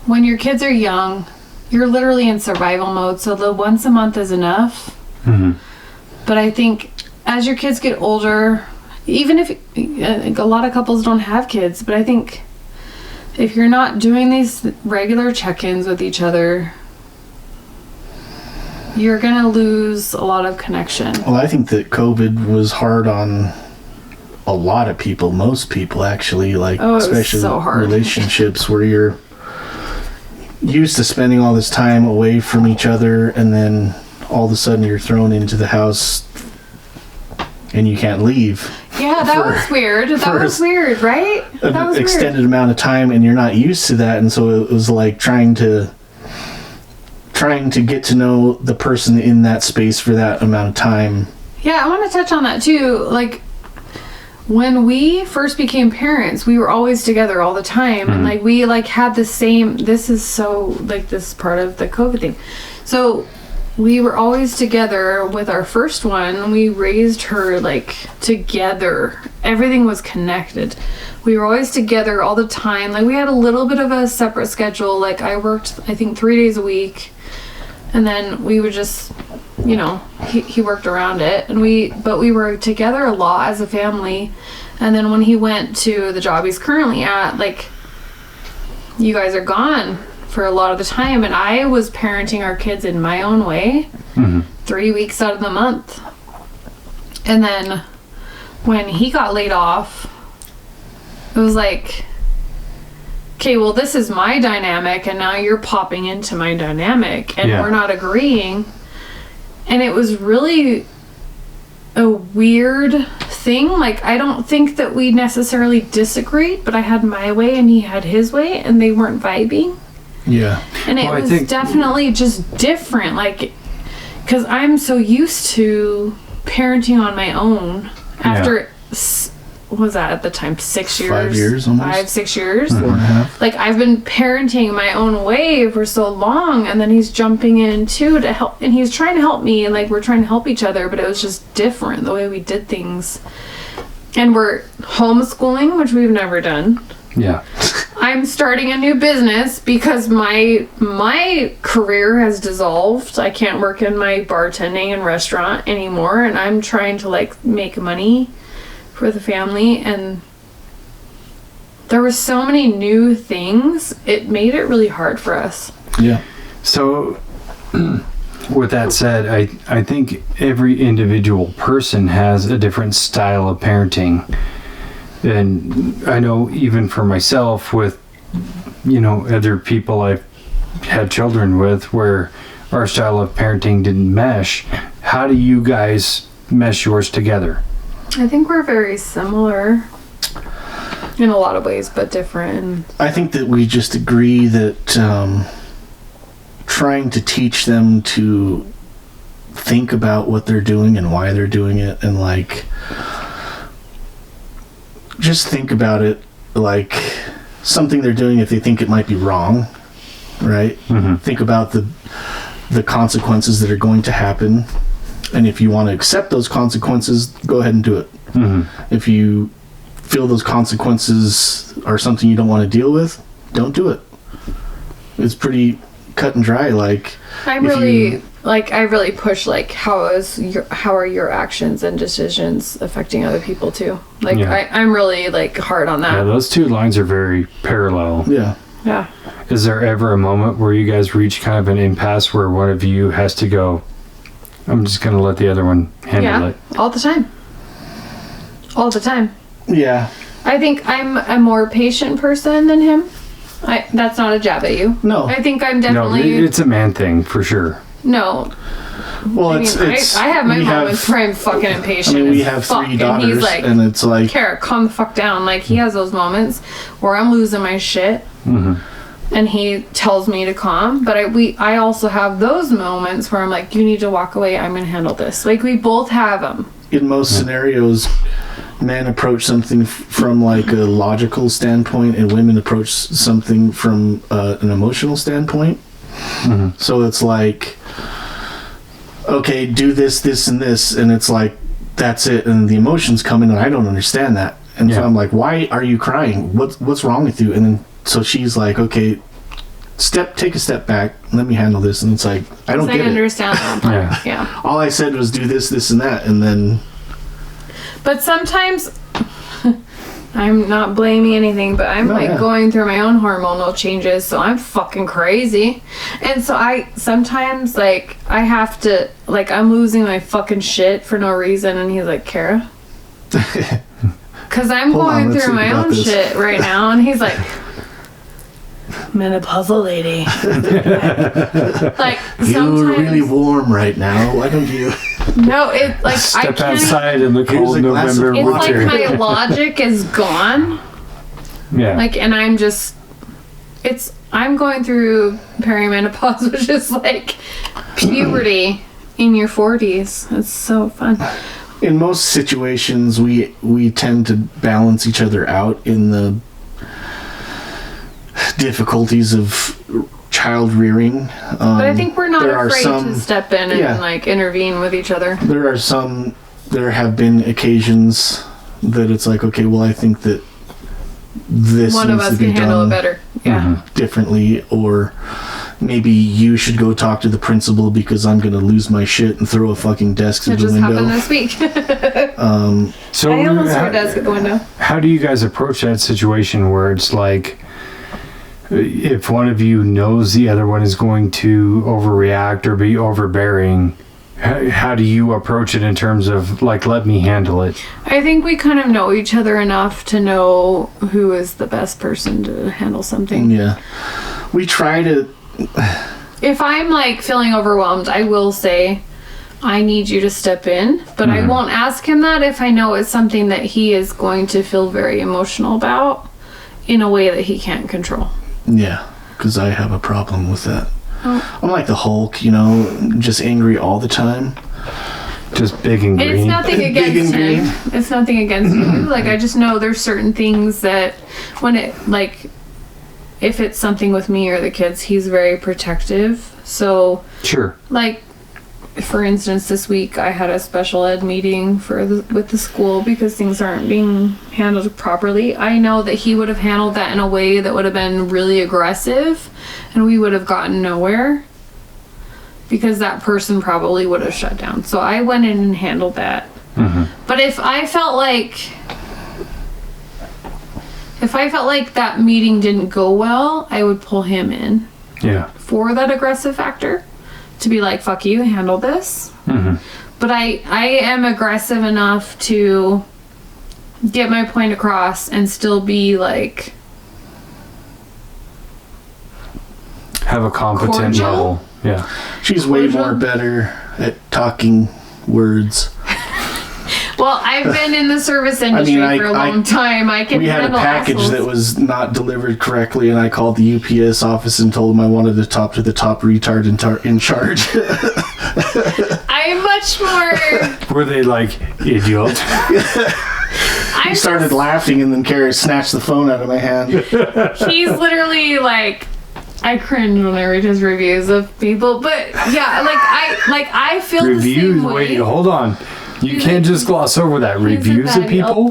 when your kids are young, you're literally in survival mode. So the once a month is enough. But I think as your kids get older, even if a lot of couples don't have kids, but I think if you're not doing these regular check-ins with each other, you're gonna lose a lot of connection. Well, I think that COVID was hard on a lot of people, most people actually, like especially so hard. Relationships where you're used to spending all this time away from each other, and then all of a sudden you're thrown into the house and you can't leave. Yeah, that was weird. That was weird, right? That was extended amount of time, and you're not used to that, and so it was like trying to get to know the person in that space for that amount of time. Yeah, I want to touch on that too. Like, when we first became parents, we were always together all the time. And like, we like had the same, this is so like this part of the COVID thing. So we were always together with our first one. We raised her like together. Everything was connected. We were always together all the time. Like, we had a little bit of a separate schedule. Like, I worked, I think, 3 days a week. And then we would just, you know, he worked around it. But we were together a lot as a family. And then when he went to the job he's currently at, like, you guys are gone for a lot of the time. And I was parenting our kids in my own way, 3 weeks out of the month. And then when he got laid off, it was like, okay, well, this is my dynamic, and now you're popping into my dynamic, and we're not agreeing. And it was really a weird thing. Like, I don't think that we necessarily disagreed, but I had my way and he had his way, and they weren't vibing. Yeah. And it was definitely just different. Like, because I'm so used to parenting on my own after... What was that at the time? 6 years? 5 years almost. 5, 6 years. 4.5. Like, I've been parenting my own way for so long, and then he's jumping in too to help, and he's trying to help me, and like, we're trying to help each other, but it was just different the way we did things. And we're homeschooling, which we've never done. Yeah. I'm starting a new business because my career has dissolved. I can't work in my bartending and restaurant anymore, and I'm trying to like make money for the family, and there were so many new things. It made it really hard for us. Yeah. So with that said, I think every individual person has a different style of parenting. And I know even for myself, with, you know, other people I've had children with, where our style of parenting didn't mesh. How do you guys mesh yours together? I think we're very similar. In a lot of ways, but different. I think that we just agree that trying to teach them to think about what they're doing and why they're doing it, and like just think about it like something they're doing if they think it might be wrong, right? Think about the consequences that are going to happen, and if you want to accept those consequences, go ahead and do it. If you feel those consequences are something you don't want to deal with, don't do it. It's pretty cut and dry. Like I really push like how are your actions and decisions affecting other people too. Like I'm really like hard on that. Yeah, those two lines are very parallel. Yeah. Is there ever a moment where you guys reach kind of an impasse where one of you has to go, I'm just going to let the other one handle it? All the time. All the time. Yeah. I think I'm a more patient person than him. That's not a jab at you. No. I think I'm definitely... No, it's a man thing, for sure. No. Well, I have my moments where I'm fucking impatient. I mean, we have 3 daughters, and, he's like, and it's like... Kara, calm the fuck down. Like, he has those moments where I'm losing my shit. And he tells me to calm. But I also have those moments where I'm like, you need to walk away. I'm going to handle this. Like, we both have them. In most scenarios, men approach something from like a logical standpoint, and women approach something from an emotional standpoint. So it's like, okay, do this, this, and this, and it's like, that's it, and the emotions come in, and I don't understand that, and so I'm like, why are you crying? What's wrong with you? And then so she's like, okay, take a step back, let me handle this, and it's like, I don't get it. I understand that. Yeah. All I said was do this, this, and that, and then. But sometimes, I'm not blaming anything, but I'm going through my own hormonal changes, so I'm fucking crazy. And so sometimes, like, I have to, like, I'm losing my fucking shit for no reason, and he's like, Kara? Because I'm going through my own shit right now, and he's like, menopausal lady. Like, you're really warm right now. Why don't you... No, it like step outside in the cold November winter. It's like my logic is gone. Yeah. Like, and I'm going through perimenopause, which is like puberty in your 40s. It's so fun. In most situations, we tend to balance each other out in the difficulties of child rearing. But I think we're not afraid to step in and like intervene with each other. There have been occasions that it's like, okay, well, I think that this one of us can handle it better. Yeah. Differently, or maybe you should go talk to the principal because I'm going to lose my shit and throw a fucking desk through the window. That just happened this week. So I almost threw a desk at the window. How do you guys approach that situation where it's like, if one of you knows the other one is going to overreact or be overbearing, how do you approach it in terms of, like, let me handle it? I think we kind of know each other enough to know who is the best person to handle something. Yeah. We try to... If I'm, like, feeling overwhelmed, I will say, I need you to step in. But I won't ask him that if I know it's something that he is going to feel very emotional about in a way that he can't control. Yeah, because I have a problem with that. Oh. I'm like the Hulk, just angry all the time. Just big and green. It's nothing against him. It's nothing against you. Like, I just know there's certain things that when it, like, if it's something with me or the kids, he's very protective. So, sure. Like, for instance, this week I had a special ed meeting with the school because things aren't being handled properly. I know that he would have handled that in a way that would have been really aggressive, and we would have gotten nowhere because that person probably would have shut down. So I went in and handled that. But if I felt like that meeting didn't go well, I would pull him in. Yeah. For that aggressive factor. To be like, fuck you, handle this. But I am aggressive enough to get my point across and still be like... Have a competent cordial. level. Yeah. She's way more better at talking words. Well, I've been in the service industry for a long time. I can We had a handle package assholes. that was not delivered correctly, and I called the UPS office and told them I wanted to talk to the top retard in charge. I'm much more. Were they like, idiot? He started laughing, and then Cara snatched the phone out of my hand. He's literally like, I cringe when I read his reviews of people, but yeah, I feel the Reviews? same way. Wait, hold on. You can't just gloss over that. Reviews of people?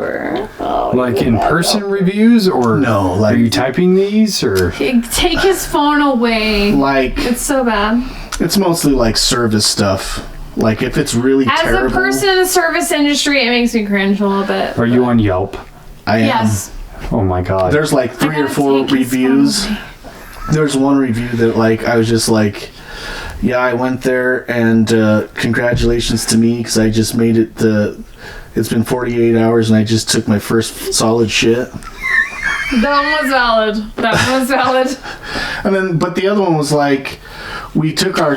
Oh, Like in-person reviews? Or No, like- are you typing these? Or take his phone away. Like, It's so bad. it's mostly like service stuff. Like, if it's really As terrible. a person in the service industry, it makes me cringe a little bit. are you on Yelp? I am. Yes. Oh my god. There's like 3 or gotta 4 take his phone reviews. away. There's one review that like I was just like, yeah, I went there and congratulations to me because I just made it. It's been 48 hours and I just took my first solid shit. That one was valid. That one was valid. And then, but the other one was like, we took car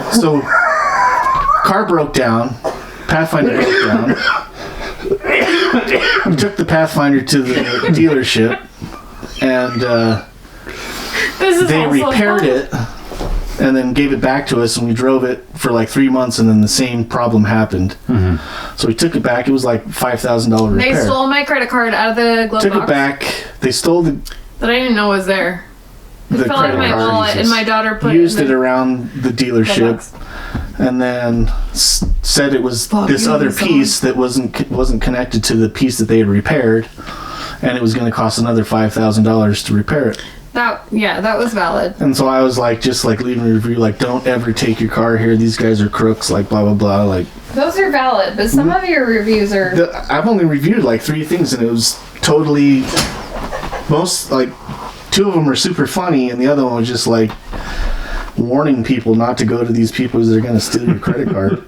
broke down, Pathfinder broke down. We took the Pathfinder to the dealership and This is they also repaired fun. it and then gave it back to us, and we drove it for like 3 months, and then the same problem happened. So we took it back. It was like $5,000 repair. They stole my credit card out of the glove Took box it back. They stole the that I didn't know was there. It the fell out of my credit card. wallet, and my daughter put Used it it in around the the dealership, box. and then said it was Fuck, this you other need someone. piece that wasn't connected to the piece that they had repaired, and it was going to cost another $5,000 to repair it. That was valid. And so I was like, just like leaving a review, like, don't ever take your car here. These guys are crooks. Like, blah blah blah. Like, Those are valid, but some of your reviews are. I've only reviewed like 3 things, and it was totally most like 2 of them are super funny, and the other one was just like warning people not to go to these people because they're going to steal your credit card.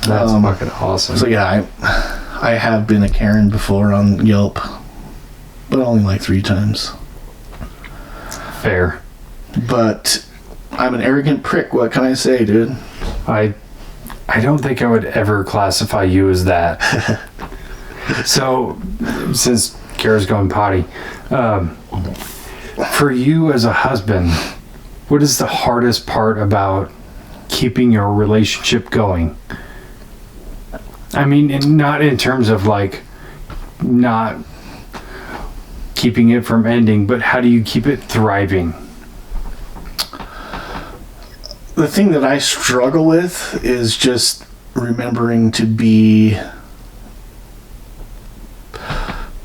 That's fucking awesome. So yeah, I have been a Karen before on Yelp, but only like 3 times. Fair. But I'm an arrogant prick. What can I say, dude? I don't think I would ever classify you as that. So, since Kara's going potty, for you as a husband, what is the hardest part about keeping your relationship going? I mean, not in terms of like not keeping it from ending, but how do you keep it thriving? The thing that I struggle with is just remembering to be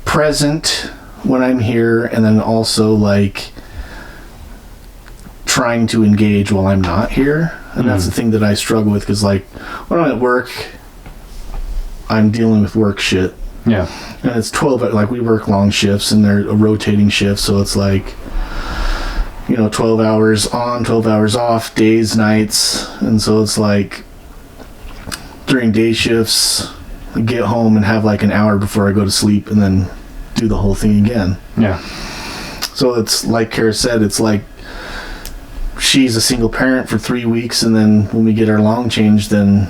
present when I'm here, and then also like trying to engage while I'm not here. And that's the thing that I struggle with, because like when I'm at work, I'm dealing with work shit. Yeah. And it's 12, like we work long shifts and they're a rotating shift, so it's like, 12 hours on, 12 hours off, days, nights. And so it's like during day shifts, I get home and have like an hour before I go to sleep and then do the whole thing again. Yeah. So it's like Cara said, it's like she's a single parent for 3 weeks, and then when we get our long change, then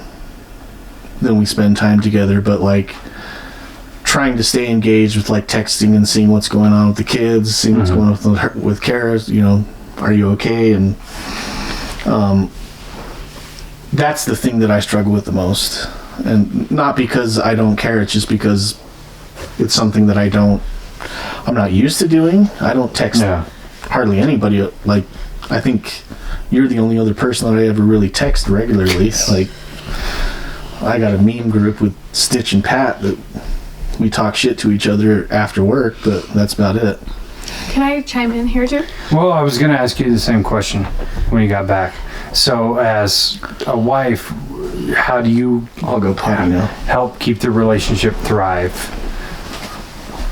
we spend time together. But like trying to stay engaged with like texting and seeing what's going on with the kids, seeing what's going on with Cara, are you okay? And that's the thing that I struggle with the most. And not because I don't care, it's just because it's something that I'm not used to doing. I don't text hardly anybody. Like, I think you're the only other person that I ever really text regularly. Like, I got a meme group with Stitch and Pat that we talk shit to each other after work, but that's about it. Can I chime in here too? Well, I was going to ask you the same question when you got back. So, as a wife, how do you I'll go potty now. help keep the relationship thrive?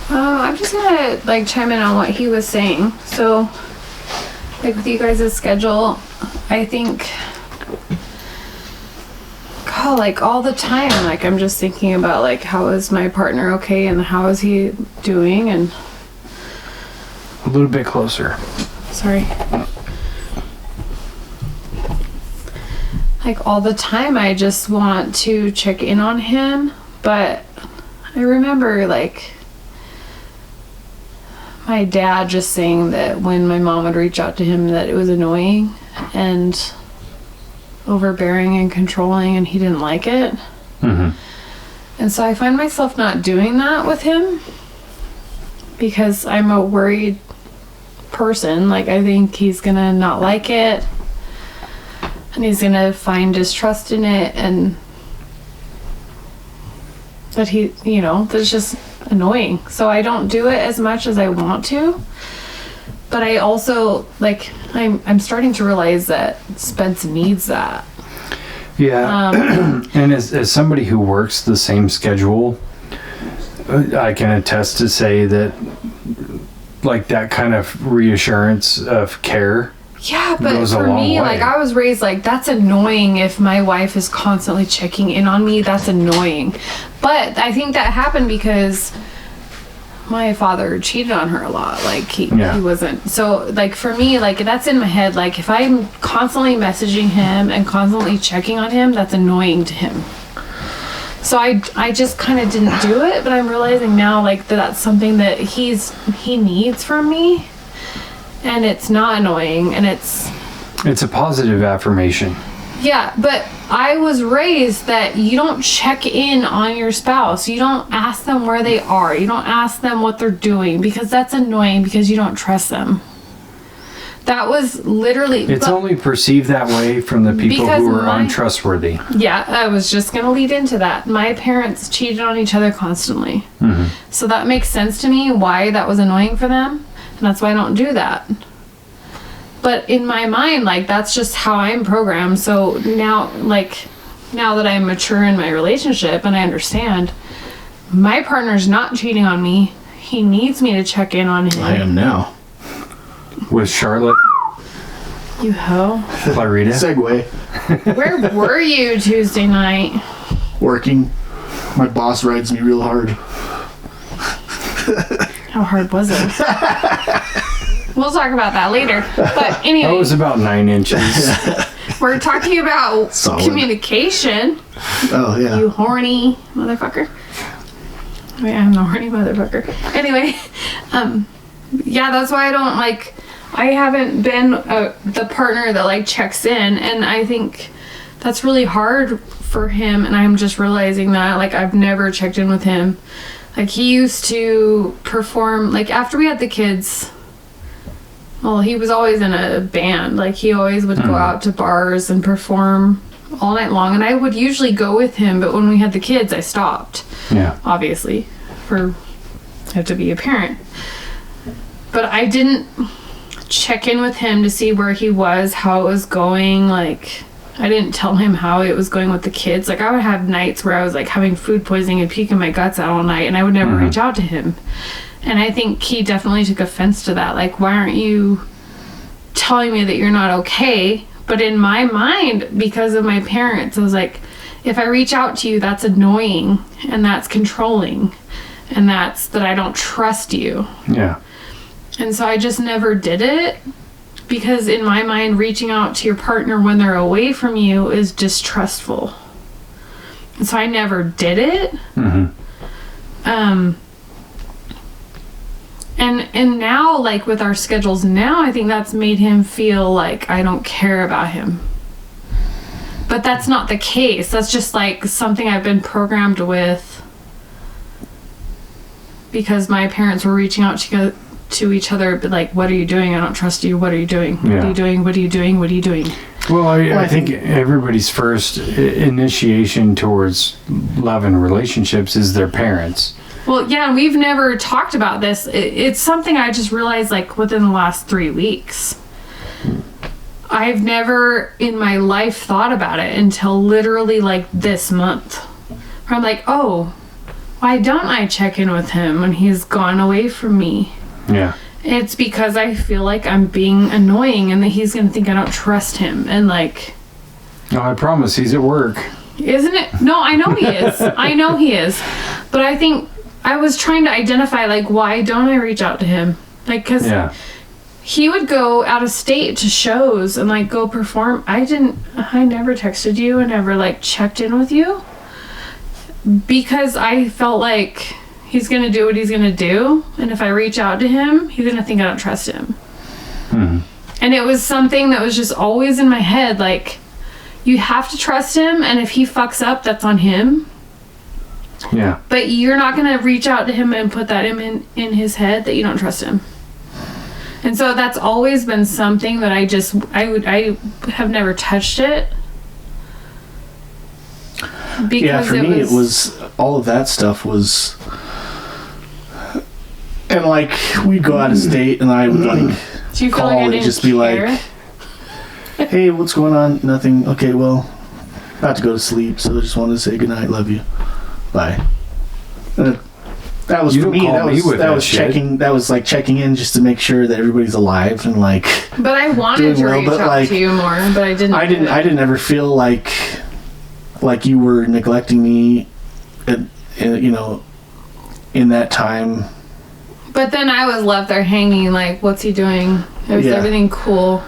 I'm just gonna like chime in on what he was saying. So, like with you guys' schedule, I think, God, like all the time, like I'm just thinking about like how is my partner okay and how is he doing, and A little bit closer. sorry. Like all the time, I just want to check in on him, But I remember, like, my dad just saying that when my mom would reach out to him that it was annoying and overbearing and controlling, and he didn't like it. Mm-hmm. And so I find myself not doing that with him because I'm a worried person. Like, I think he's gonna not like it and he's gonna find distrust in it, and that he, you know, that's just annoying. So I don't do it as much as I want to. But I also, like, I'm starting to realize that Spence needs that. Yeah. And as somebody who works the same schedule, I can attest to say that, like, that kind of reassurance of care. Yeah, but goes a for long me, way. like, I was raised like, that's annoying if my wife is constantly checking in on me. That's annoying. But I think that happened because my father cheated on her a lot. Like, he wasn't. So, like, for me, like, that's in my head. Like, if I'm constantly messaging him and constantly checking on him, that's annoying to him. So I just kind of didn't do it, but I'm realizing now, like, that's something that he needs from me. And it's not annoying, and it's a positive affirmation. Yeah, but I was raised that you don't check in on your spouse. You don't ask them where they are. You don't ask them what they're doing, because that's annoying because you don't trust them. That was literally... It's only perceived that way from the people who are untrustworthy. Yeah, I was just going to lead into that. My parents cheated on each other constantly. Mm-hmm. So that makes sense to me why that was annoying for them. And that's why I don't do that. But in my mind, like, that's just how I'm programmed. So now, like, now that I'm mature in my relationship and I understand, my partner's not cheating on me. He needs me to check in on him. I am now. With Charlotte. You hoe. Clarita. Segue. Where were you Tuesday night? Working. My boss rides me real hard. How hard was it? We'll talk about that later. But anyway. That was about 9 inches. We're talking about communication. Oh, yeah. You horny motherfucker. Wait, I'm the horny motherfucker. Anyway, yeah, that's why I don't, like, I haven't been the partner that, like, checks in, and I think that's really hard for him, and I'm just realizing that, like, I've never checked in with him. Like, he used to perform, like, after we had the kids, well, he was always in a band. Like, he always would go out to bars and perform all night long, and I would usually go with him, but when we had the kids, I stopped. Yeah. Obviously, I have to be a parent. But I didn't check in with him to see where he was, how it was going. Like, I didn't tell him how it was going with the kids. Like, I would have nights where I was, like, having food poisoning and puking my guts out all night, and I would never reach out to him. And I think he definitely took offense to that. Like, why aren't you telling me that you're not okay? But in my mind, because of my parents, I was like, if I reach out to you, that's annoying, and that's controlling, and that's that I don't trust you. Yeah. And so I just never did it, because in my mind, reaching out to your partner when they're away from you is distrustful. And so I never did it. Mm-hmm. And now, like, with our schedules now, I think that's made him feel like I don't care about him. But that's not the case. That's just, like, something I've been programmed with because my parents were reaching out to each other, but, like, what are you doing? I don't trust you. What are you doing? What are you doing? What are you doing? What are you doing? Well, I think everybody's first initiation towards love and relationships is their parents. Well, yeah, we've never talked about this. It's something I just realized, like, within the last 3 weeks. I've never in my life thought about it until literally, like, this month. Where I'm like, oh, why don't I check in with him when he's gone away from me? Yeah. It's because I feel like I'm being annoying and that he's going to think I don't trust him. And, like... No, I promise he's at work. Isn't it? No, I know he is. I know he is. But I think... I was trying to identify, like, why don't I reach out to him? Like, because he would go out of state to shows and, like, go perform. I never texted you and never, like, checked in with you. because I felt like he's going to do what he's going to do. And if I reach out to him, he's going to think I don't trust him. Mm-hmm. And it was something that was just always in my head. Like, you have to trust him. And if he fucks up, that's on him. Yeah. But you're not going to reach out to him and put that in his head that you don't trust him. And so that's always been something that I have never touched it. Because yeah, for me, it was all of that stuff was, and like we'd go out of state, and I would like do you feel call like I and didn't just be care? like, "Hey, what's going on? Nothing. Okay, well, about to go to sleep, so I just wanted to say goodnight. Love you. Bye." And that was You for don't me. call That me was with that that was shit. checking. That was like checking in just to make sure that everybody's alive and like. But I wanted doing to well, reach but, out like, to you more, but I didn't. I didn't ever feel like you were neglecting me, you know, in that time. But then I was left there hanging, like, what's he doing? Is Yeah. everything cool?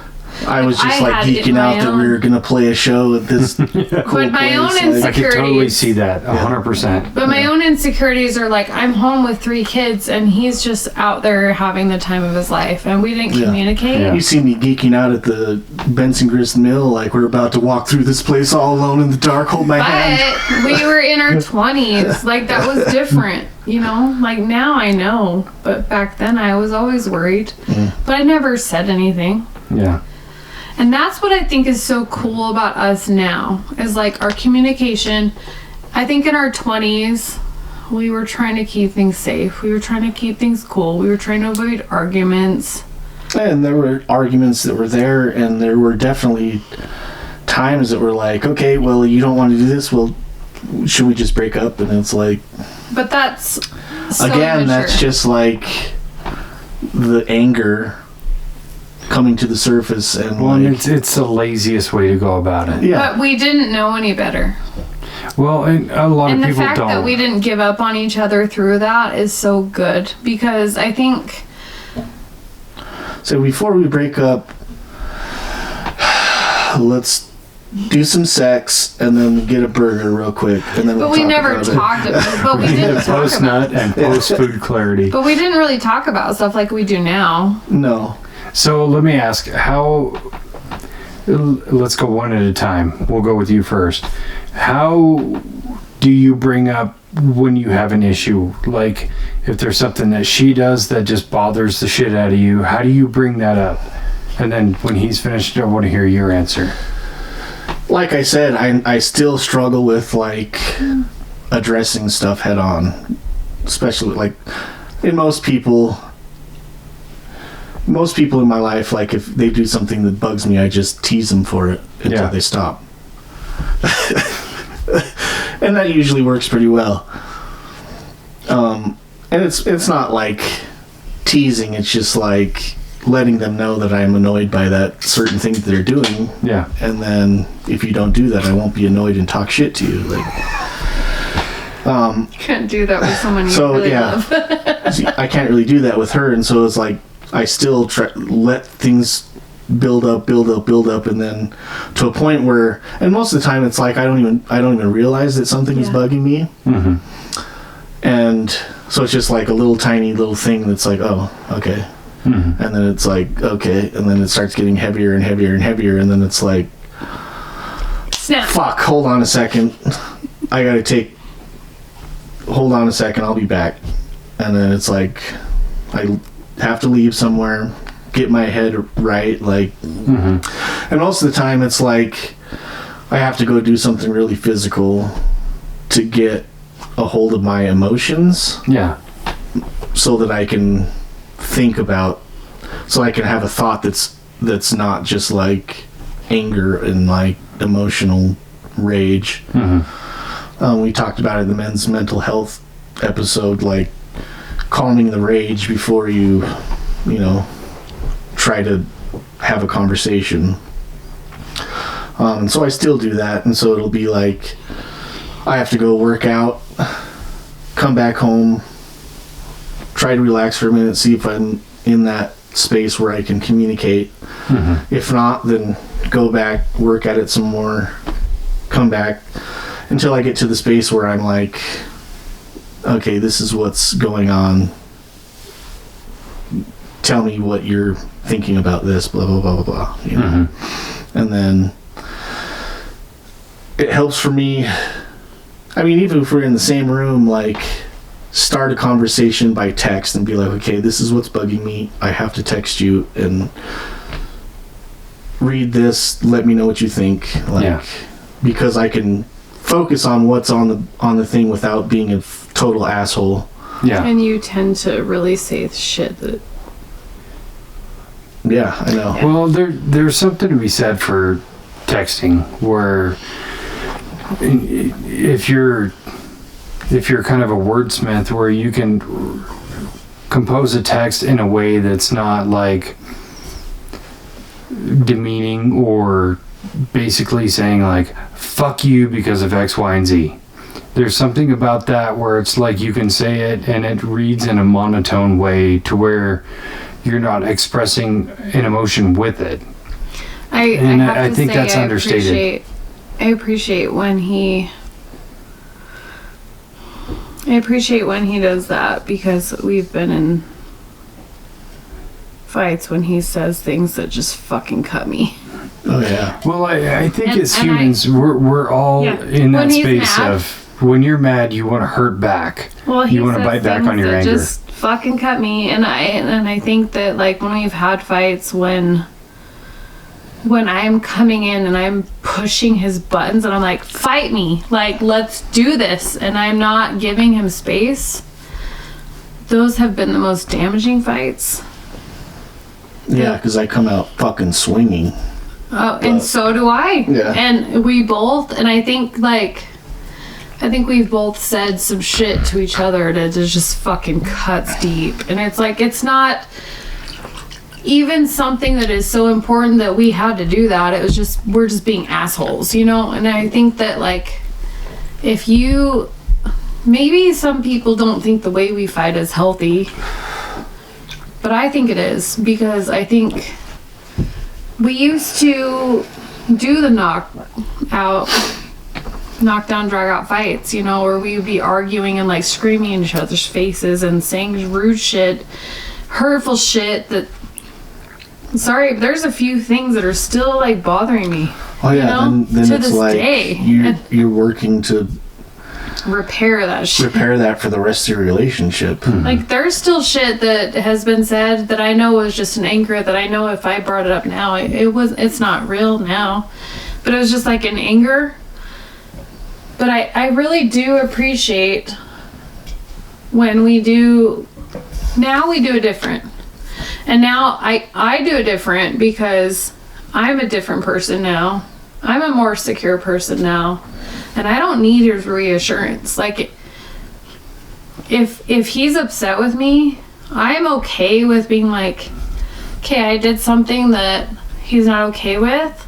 I was just I like had it geeking my out that own- we were gonna play a show at this cool But my place. own like, I could Securities. totally see that, 100%. But my own insecurities are like, I'm home with 3 kids and he's just out there having the time of his life and we didn't Yeah. communicate. Yeah. you see me geeking out at the Benson Grist Mill, like we're about to walk through this place all alone in the dark. Hold my hand. But we were in our 20s. Like, that was different, you know? Like, now I know. But back then I was always worried. But I never said anything. Yeah. And that's what I think is so cool about us now, is like our communication. I think in our 20s, we were trying to keep things safe. We were trying to keep things cool. We were trying to avoid arguments. And there were arguments that were there, and there were definitely times that were like, okay, well, you don't want to do this. Well, should we just break up? And it's like, But that's so again, immature. that's just like the anger coming to the surface, and Well, like, and it's the laziest way to go about it. yeah, But we didn't know any better. Well, and a lot And of the people fact don't. that we didn't give up on each other through that is so good, because I think so before we break up, let's do some sex and then get a burger real quick, and then but we'll we talk never about it. talked about but we didn't talk Post about nut and post food clarity. but we didn't really talk about stuff like we do now. No. So let me ask, let's go one at a time. We'll go with you first. How do you bring up when you have an issue? Like, if there's something that she does that just bothers the shit out of you, how do you bring that up? And then when he's finished, I want to hear your answer. Like I said, I still struggle with like addressing stuff head on, especially like in most people in my life. Like if they do something that bugs me, I just tease them for it until they stop, and that usually works pretty well. And it's not like teasing; it's just like letting them know that I'm annoyed by that certain thing that they're doing. Yeah. And then if you don't do that, I won't be annoyed and talk shit to you. Like, You couldn't do that with someone you So, really yeah. love. see, I can't really do that with her, and so it's like I still let things build up, and then to a point where, and most of the time it's like I don't even realize that something is Yeah. bugging me, and so it's just like a little tiny little thing that's like, oh, okay. And then it's like, okay, and then it starts getting heavier and heavier and heavier, and then it's like, Snap. fuck, hold on a second, hold on a second, I'll be back. And then it's like, I have to leave somewhere, get my head right, like, and most of the time it's like, I have to go do something really physical to get a hold of my emotions, Yeah. so that I can think about, so I can have a thought that's not just like anger and like emotional rage. We talked about it in the men's mental health episode, like calming the rage before you try to have a conversation. So I still do that, and so it'll be like I have to go work out, come back home, try to relax for a minute, see if I'm in that space where I can communicate. If not, then go back, work at it some more, come back, until I get to the space where I'm like, okay, this is what's going on. Tell me what you're thinking about this, blah, blah, blah, blah, blah. You know? And then it helps for me. I mean, even if we're in the same room, like, start a conversation by text and be like, okay, this is what's bugging me. I have to text you and read this. Let me know what you think. Like, because I can focus on what's on the thing without being a total asshole. Yeah. And you tend to really say shit that... Yeah, I know. Well, there's something to be said for texting where if you're kind of a wordsmith where you can compose a text in a way that's not like demeaning or basically saying like fuck you because of X, Y, and Z. There's something about that where it's like you can say it and it reads in a monotone way to where you're not expressing an emotion with it. I think that's understated. I appreciate when he does that, because we've been in fights when he says things that just fucking cut me. Oh yeah. Well, I think as humans, we're all in that space of when you're mad, you want to hurt back. Well, you want to bite back on your anger. Just fucking cut me, and I think that like when we've had fights when I'm coming in and I'm pushing his buttons and I'm like, fight me, like let's do this, and I'm not giving him space, those have been the most damaging fights. Yeah, because I come out fucking swinging. Oh, and so do I. Yeah. And we both, and I think we've both said some shit to each other that just fucking cuts deep. And it's like, it's not even something that is so important that we had to do that. It was just, we're just being assholes, you know? And I think that, like, maybe some people don't think the way we fight is healthy, but I think it is, because I think we used to do the knock down, drag out fights, you know, where we would be arguing and like screaming in each other's faces and saying rude shit, hurtful shit that, sorry, but there's a few things that are still like bothering me. Oh yeah, you know? then to it's this like day. you're working to repair that shit. Repair that for the rest of your relationship. Like, there's still shit that has been said that I know was just an anger, that I know if I brought it up now, it's not real now, but it was just like an anger. But I really do appreciate when we do it different. And now I do it different because I'm a different person now. I'm a more secure person now. And I don't need his reassurance. Like, if he's upset with me, I'm okay with being like, okay, I did something that he's not okay with.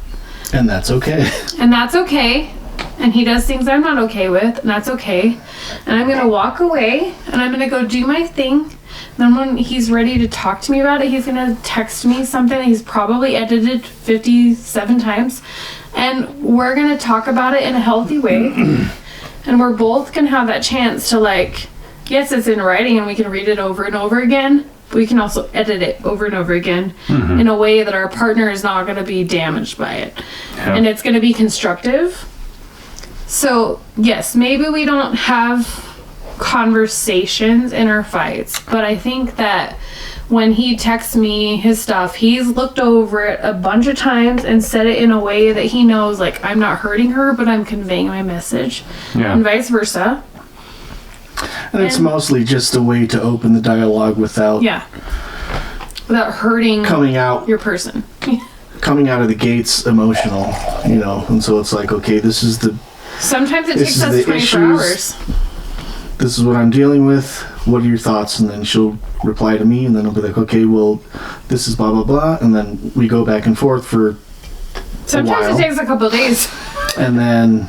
And that's okay. And that's okay. And he does things I'm not okay with, and that's okay. And I'm going to walk away, and I'm going to go do my thing. Then when he's ready to talk to me about it, he's going to text me something that he's probably edited 57 times. And we're going to talk about it in a healthy way. And we're both going to have that chance to, like, yes, it's in writing and we can read it over and over again. But we can also edit it over and over again in a way that our partner is not going to be damaged by it. Yeah. And it's going to be constructive. So, yes, maybe we don't have conversations in our fights, but I think that when he texts me his stuff, he's looked over it a bunch of times and said it in a way that he knows, like, I'm not hurting her, but I'm conveying my message, and vice versa. And it's mostly just a way to open the dialogue without hurting your person. Coming out of the gates emotional, you know, and so it's like, okay, sometimes it takes us 24 hours. This is what I'm dealing with. What are your thoughts? And then she'll reply to me, and then I'll be like, okay, well, this is blah, blah, blah. And then we go back and forth for sometimes it takes a couple of days. And then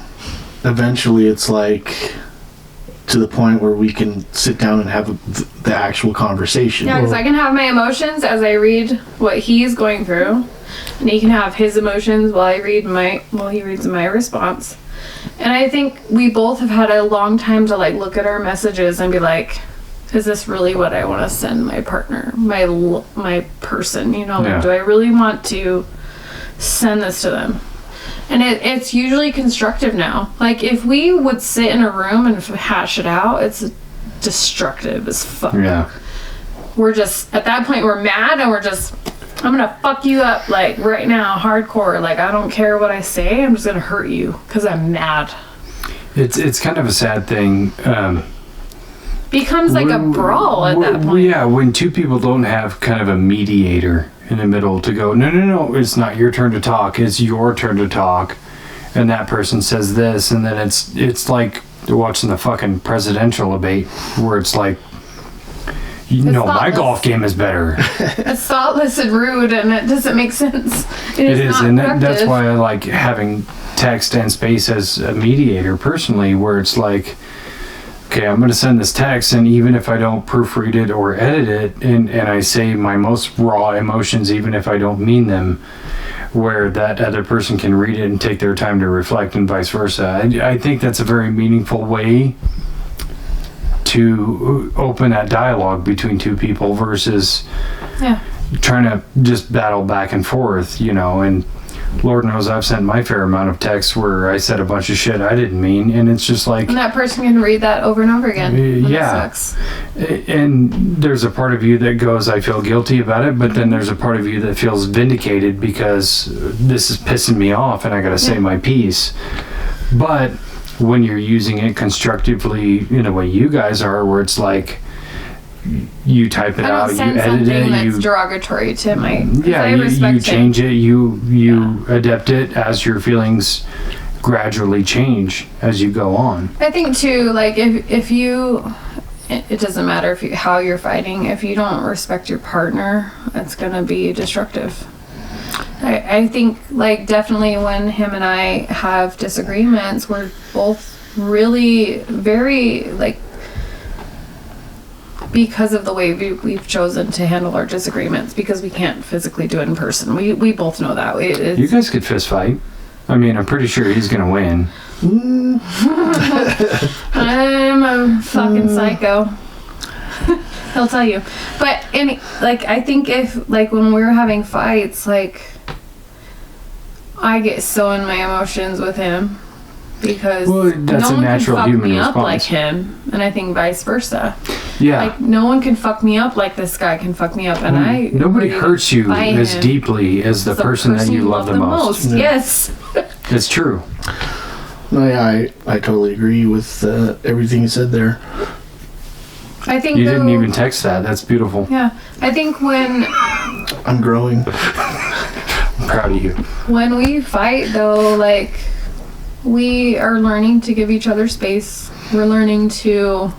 eventually it's like, to the point where we can sit down and have the actual conversation. Yeah, because I can have my emotions as I read what he's going through, and he can have his emotions while he reads my response. And I think we both have had a long time to like look at our messages and be like, is this really what I want to send my partner, my person? You know, like, do I really want to send this to them? And it's usually constructive now. Like, if we would sit in a room and hash it out, it's destructive as fuck. Yeah. We're just, at that point, we're mad and we're just, I'm gonna fuck you up, like, right now, hardcore. Like, I don't care what I say, I'm just gonna hurt you because I'm mad. It's kind of a sad thing. Becomes like a brawl at that point. Yeah, when two people don't have kind of a mediator in the middle to go, no, it's not your turn to talk, it's your turn to talk, and that person says this, and then it's like watching the fucking presidential debate where it's like, my golf game is better. It's thoughtless and rude, and it doesn't make sense. It is, and that's why I like having text and space as a mediator personally, where it's like, okay, I'm going to send this text, and even if I don't proofread it or edit it, and I say my most raw emotions, even if I don't mean them, where that other person can read it and take their time to reflect, and vice versa. I think that's a very meaningful way to open that dialogue between two people versus trying to just battle back and forth, and Lord knows I've sent my fair amount of texts where I said a bunch of shit I didn't mean, and it's just like... And that person can read that over and over again. Yeah. And there's a part of you that goes, I feel guilty about it, but then there's a part of you that feels vindicated because this is pissing me off and I gotta say my piece. But when you're using it constructively in the way you guys are, where it's like, you type it out, you edit it, that's derogatory to my... you change it, you adapt it as your feelings gradually change as you go on. I think too, like, if you, it doesn't matter how you're fighting, if you don't respect your partner, it's gonna be destructive. I think, like, definitely when him and I have disagreements, we're both really very, like, because of the way we've chosen to handle our disagreements, because we can't physically do it in person. We both know that. You guys could fist fight. I mean, I'm pretty sure he's gonna win. I'm a fucking psycho. He'll tell you. But I think if, like, when we're having fights, like, I get so in my emotions with him because that's no a natural one can fuck human me response. up like him, and I think vice versa. Yeah. Like, no one can fuck me up like this guy can fuck me up, and nobody hurts you as deeply as the person that you love the most. Yeah. Yes. It's true. No, yeah, I totally agree with everything you said there. I think you didn't even text that. That's beautiful. Yeah. I think when... I'm growing. I'm proud of you. When we fight, though, like, we are learning to give each other space. We're learning to...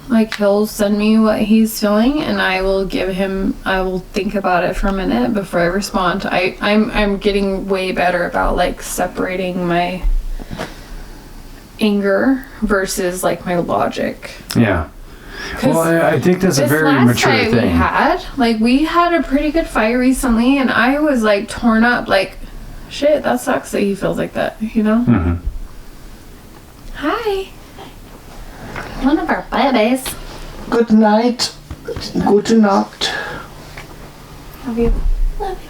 Like, he'll send me what he's feeling, and I will think about it for a minute before I respond. I'm getting way better about, like, separating my anger versus, like, my logic. Yeah. Well, I think that's a very mature thing. We had a pretty good fight recently, and I was, like, torn up, like, shit, that sucks that he feels like that, you know? Mm-hmm. Hi. One of our babies. Good night. Gute Nacht. Love you. Love you.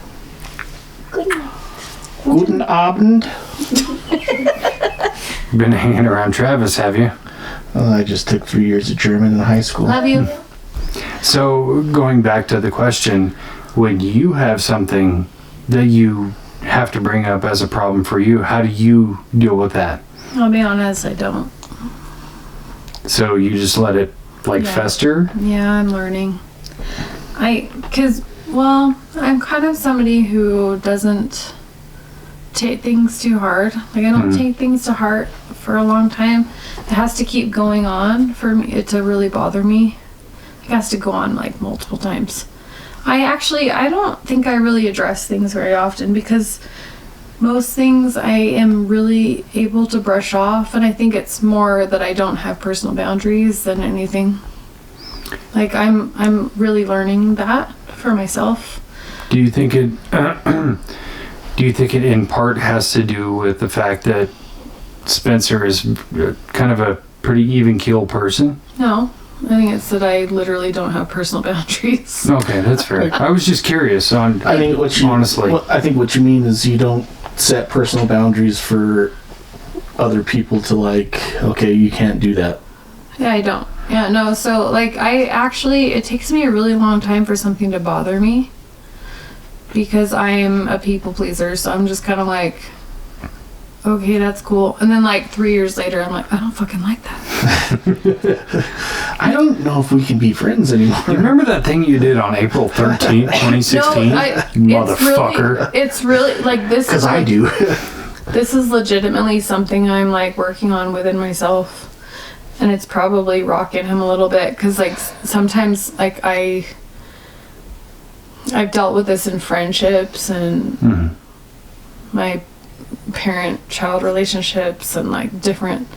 Good night. Guten Abend. Been hanging around Travis, have you? I just took 3 years of German in high school. Love you. So, going back to the question, when you have something that you have to bring up as a problem for you, how do you deal with that? I'll be honest, I don't. So you just let it, fester? Yeah, I'm learning. I'm kind of somebody who doesn't take things too hard. Like, I don't take things to heart for a long time. It has to keep going on for me to really bother me. It has to go on, like, multiple times. I don't think I really address things very often because Most things I am really able to brush off, and I think it's more that I don't have personal boundaries than anything. Like I'm really learning that for myself. Do you think it in part has to do with the fact that Spencer is kind of a pretty even keel person? No, I think it's that I literally don't have personal boundaries. Okay, that's fair. I was just curious on. I think honestly, I think what you mean is you don't set personal boundaries for other people to like. Okay, you can't do that. Yeah, I don't. Yeah, no. So like, it takes me a really long time for something to bother me because I am a people pleaser. So I'm just kind of like, okay, that's cool. And then like 3 years later, I'm like, I don't fucking like that. I don't know if we can be friends anymore. you remember that thing you did on April 13th, 2016? Motherfucker. It's really like this. Because like, I do. This is legitimately something I'm like working on within myself. And it's probably rocking him a little bit. Because like sometimes like I've dealt with this in friendships and my parent-child relationships and like different.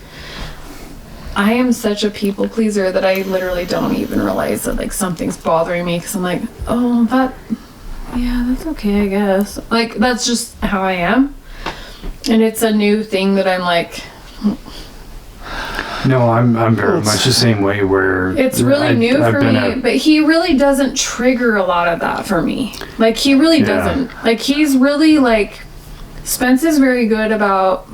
I am such a people pleaser that I literally don't even realize that like something's bothering me because I'm like, oh, that's okay, I guess. Like that's just how I am, and it's a new thing that I'm like. No, I'm very much the same way. Where it's really new for me, but he really doesn't trigger a lot of that for me. Like he really doesn't. Like he's really like. Spence is very good about.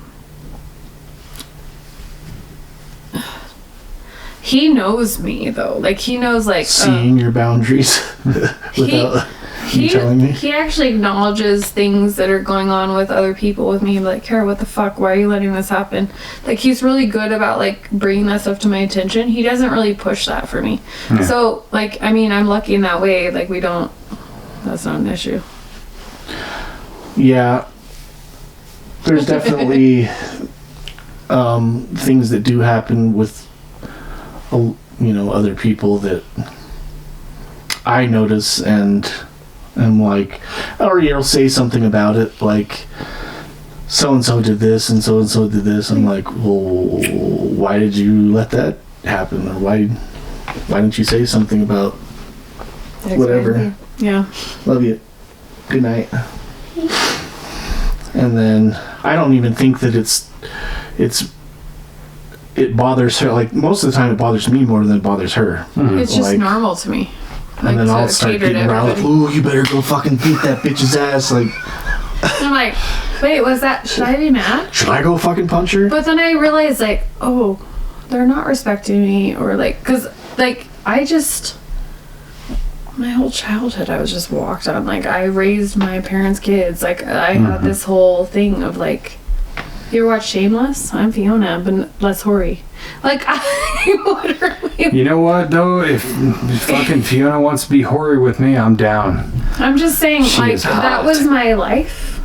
He knows me though. Like he knows like seeing your boundaries without you telling me. He actually acknowledges things that are going on with other people with me. Like, Cara, what the fuck? Why are you letting this happen? Like he's really good about like bringing that stuff to my attention. He doesn't really push that for me. Yeah. So like, I mean, I'm lucky in that way. Like we don't. That's not an issue. Yeah. There's definitely things that do happen with, other people that I notice and I'm like, or you'll say something about it, like so-and-so did this and so-and-so did this. I'm like, well, why did you let that happen? Or why didn't you say something about whatever? Yeah. Love you. Good night. And then I don't even think that it bothers her. Like most of the time, it bothers me more than it bothers her. Mm-hmm. It's just like, normal to me. Like, and then I'll start getting around. Ooh, you better go fucking beat that bitch's ass. Like I'm like, wait, should I be mad? Should I go fucking punch her? But then I realized like, oh, they're not respecting me, or like, cause like my whole childhood I was just walked on. Like I raised my parents' kids. Like I had this whole thing of like, you ever watch Shameless? I'm Fiona, but less hoary. Like I literally. You know what though? If fucking Fiona wants to be hoary with me, I'm down. I'm just saying, like that was my life.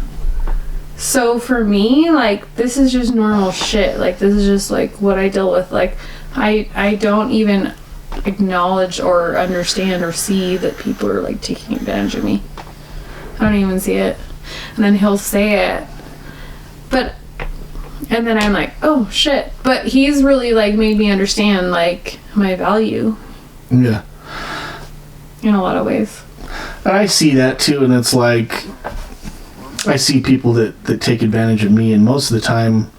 So for me, like this is just normal shit. Like this is just like what I deal with. Like I don't even acknowledge or understand or see that people are like taking advantage of me. I don't even see it. And then he'll say it, and then I'm like, oh shit. But he's really like made me understand like my value. Yeah. In a lot of ways. And I see that too, and it's like I see people that take advantage of me, and most of the time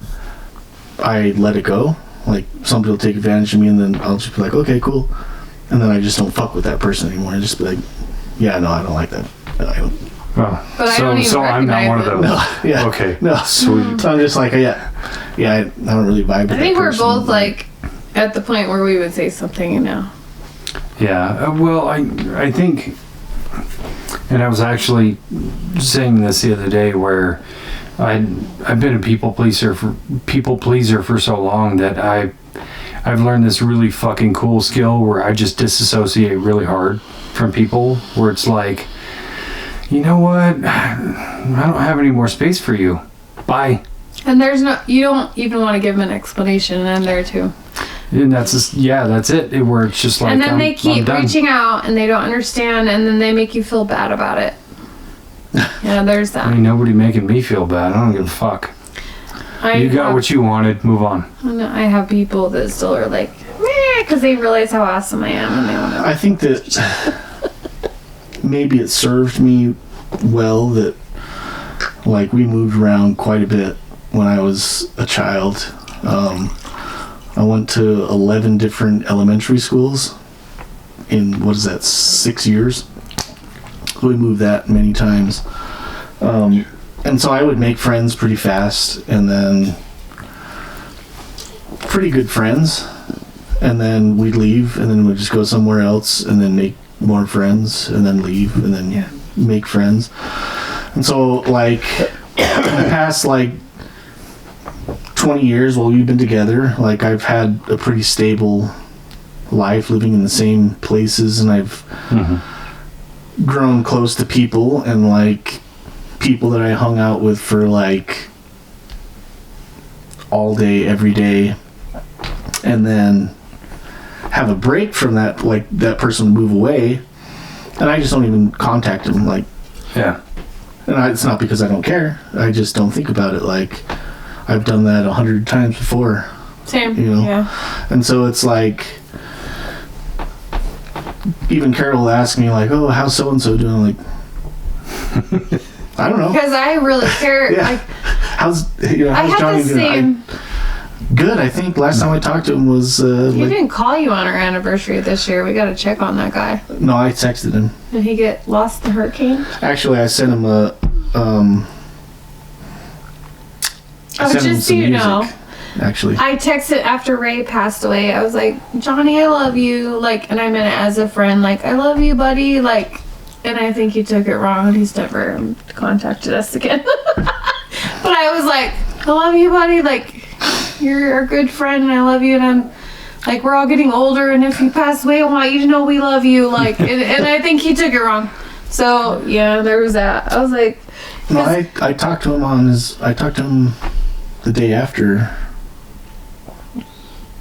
I let it go. Like somebody will take advantage of me, and then I'll just be like, okay, cool, and then I just don't fuck with that person anymore. I just be like, yeah, no, I don't like that. I don't. Oh, but so I'm not one of those. No, yeah. Okay. No, sweet. So I'm just like, yeah, I don't really vibe with that person. I think we're both like at the point where we would say something now. Yeah. Well, I think, and I was actually saying this the other day where I've been a people pleaser for so long that I've learned this really fucking cool skill where I just disassociate really hard from people, where it's like, you know what, I don't have any more space for you, bye. And you don't even want to give them an explanation, and there too. And that's it, where it's just like, and then they keep reaching out and they don't understand, and then they make you feel bad about it. Yeah, there's that. Ain't nobody making me feel bad. I don't give a fuck. You got what you wanted. Move on. I have people that still are like, meh, because they realize how awesome I am, and they want to. I think that maybe it served me well that, like, we moved around quite a bit when I was a child. I went to 11 different elementary schools in, 6 years? We moved that many times. And so I would make friends pretty fast, and then pretty good friends, and then we'd leave, and then we'd just go somewhere else, and then make more friends, and then leave, and then make friends. And so, like, in the past, like, 20 years while we've been together, like, I've had a pretty stable life living in the same places, and I've grown close to people, and, like, people that I hung out with for, like, all day, every day, and then have a break from that, like, that person move away, and I just don't even contact them, like, Yeah. and it's not because I don't care, I just don't think about it, like, I've done that 100 times before. Same. You know? Yeah. And so it's like, even Carol will ask me, like, oh, how's so-and-so doing? I'm like, I don't know. Because I really care. Yeah. Like, how's I have Johnny the doing? same. Good. I think last time I talked to him was He like, didn't call you on our anniversary this year. We got to check on that guy. no, I texted him. Did he get lost in the hurricane? Actually, I sent him a Just so you know, actually. I texted after Ray passed away. I was like, Johnny, I love you. Like, and I meant it as a friend. Like, I love you, buddy. Like, and I think he took it wrong, and he's never contacted us again. But I was like, I love you, buddy. Like, you're a good friend, and I love you. And I'm like, we're all getting older, and if you pass away, I want you to know we love you. Like, and I think he took it wrong. So yeah, there was that. I was like, No, I talked to him I talked to him the day after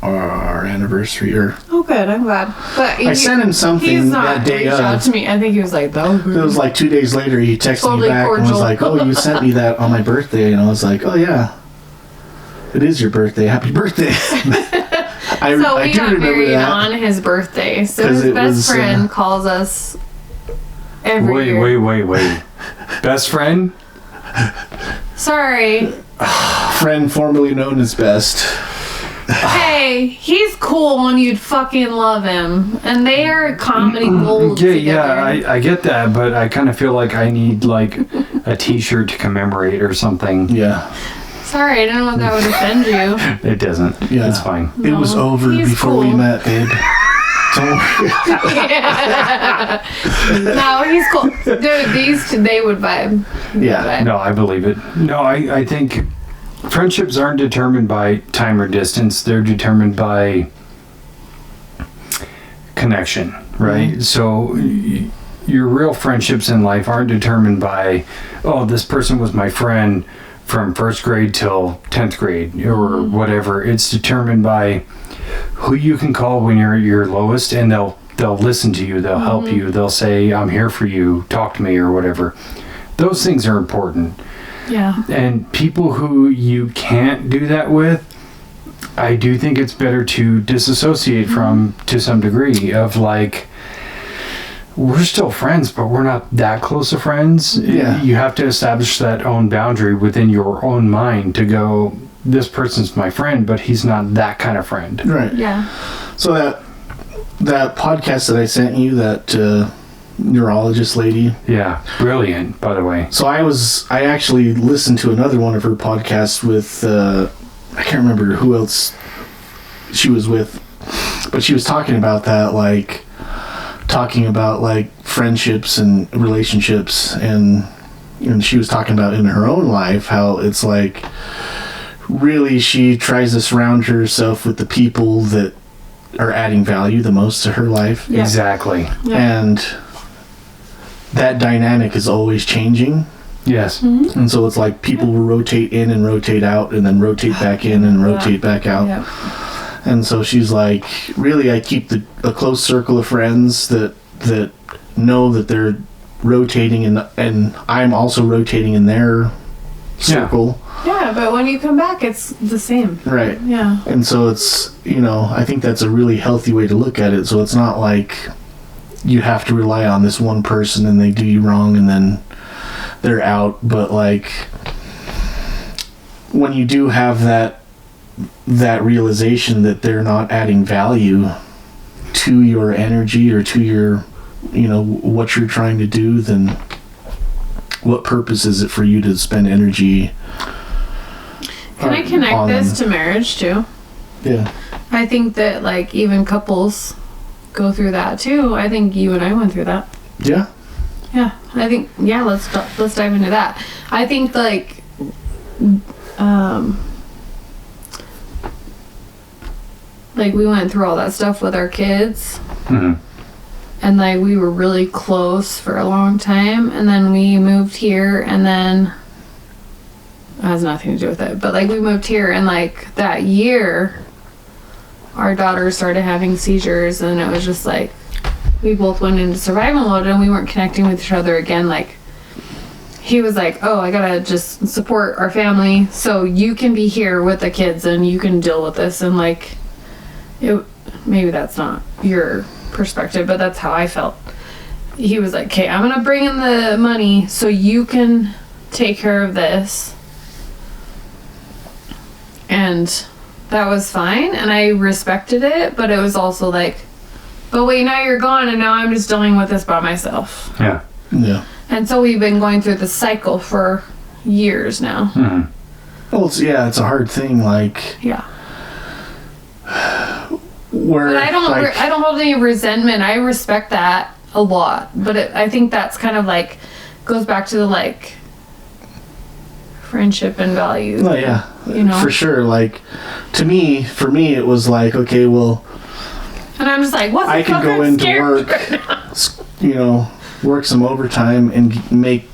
our anniversary, or oh good, I'm glad. But I sent him something he's not that day reached out of. to me. I think he was like, that was It was like 2 days later, he texted Totally me back and cordial. was like, oh, you sent me that on my birthday. And I was like, oh yeah, it is your birthday. Happy birthday. I So we do got remember married that. on his birthday. So 'Cause his it best was, friend calls us every year. Wait. Best friend? Sorry. Friend formerly known as Best. Hey, he's cool when you'd fucking love him. And they are comedy gold Yeah, together. I get that, but I kind of feel like I need like a T-shirt to commemorate or something. Yeah. Sorry, I didn't know if that would offend you. It doesn't. Yeah. It's fine. It was No, over he's before we cool. met, babe. Don't worry. No, he's cool. Dude, these two, they would vibe. Yeah. No, I believe it. No, I think friendships aren't determined by time or distance. They're determined by connection, right? Mm-hmm. So your real friendships in life aren't determined by, oh, this person was my friend from first grade till 10th grade or whatever. It's determined by who you can call when you're at your lowest, and they'll listen to you, they'll help you, they'll say, I'm here for you, talk to me, or whatever. Those things are important. Yeah. And people who you can't do that with, I do think it's better to disassociate from to some degree of like, we're still friends, but we're not that close of friends. Yeah. You have to establish that own boundary within your own mind to go, this person's my friend, but he's not that kind of friend. Right. Yeah. So that podcast that I sent you, that neurologist lady. Yeah. Brilliant, by the way. So I actually listened to another one of her podcasts with, I can't remember who else she was with, but she was talking about that, like, talking about, like, friendships and relationships, and she was talking about in her own life how it's, like, really she tries to surround herself with the people that are adding value the most to her life. Yeah. Exactly. Yeah. And that dynamic is always changing. Yes. And so it's like people will rotate in and rotate out, and then rotate back in and rotate back out. Yeah. And so she's like, really, I keep a close circle of friends that know that they're rotating and I'm also rotating in their circle. Yeah, but when you come back, it's the same. Right. Yeah. And so it's, I think that's a really healthy way to look at it. So it's not like you have to rely on this one person and they do you wrong and then they're out. But like when you do have that realization that they're not adding value to your energy or to your, what you're trying to do, then what purpose is it for you to spend energy? Can I connect this to marriage too? Yeah. I think that like even couples go through that too. I think you and I went through that. Yeah. Yeah. I think let's dive into that. I think like like we went through all that stuff with our kids. Mm-hmm. And like we were really close for a long time, and then we moved here, and then it has nothing to do with it, but like we moved here, and like that year our daughter started having seizures, and it was just like we both went into survival mode and we weren't connecting with each other again. Like he was like, oh, I gotta just support our family so you can be here with the kids and you can deal with this. And like maybe that's not your perspective, but that's how I felt. He was like, okay, I'm gonna bring in the money so you can take care of this. And that was fine, and I respected it, but it was also like, but wait, now you're gone, and now I'm just dealing with this by myself. Yeah. Yeah. And so we've been going through the cycle for years now. Mm-hmm. Well, it's a hard thing, like. Yeah. Where, but I don't hold any resentment. I respect that a lot, but I think that's kind of like goes back to the like friendship and values. Oh yeah, for sure. Like for me, it was like, okay, well, and I'm just like, what? I can go into work, work some overtime and make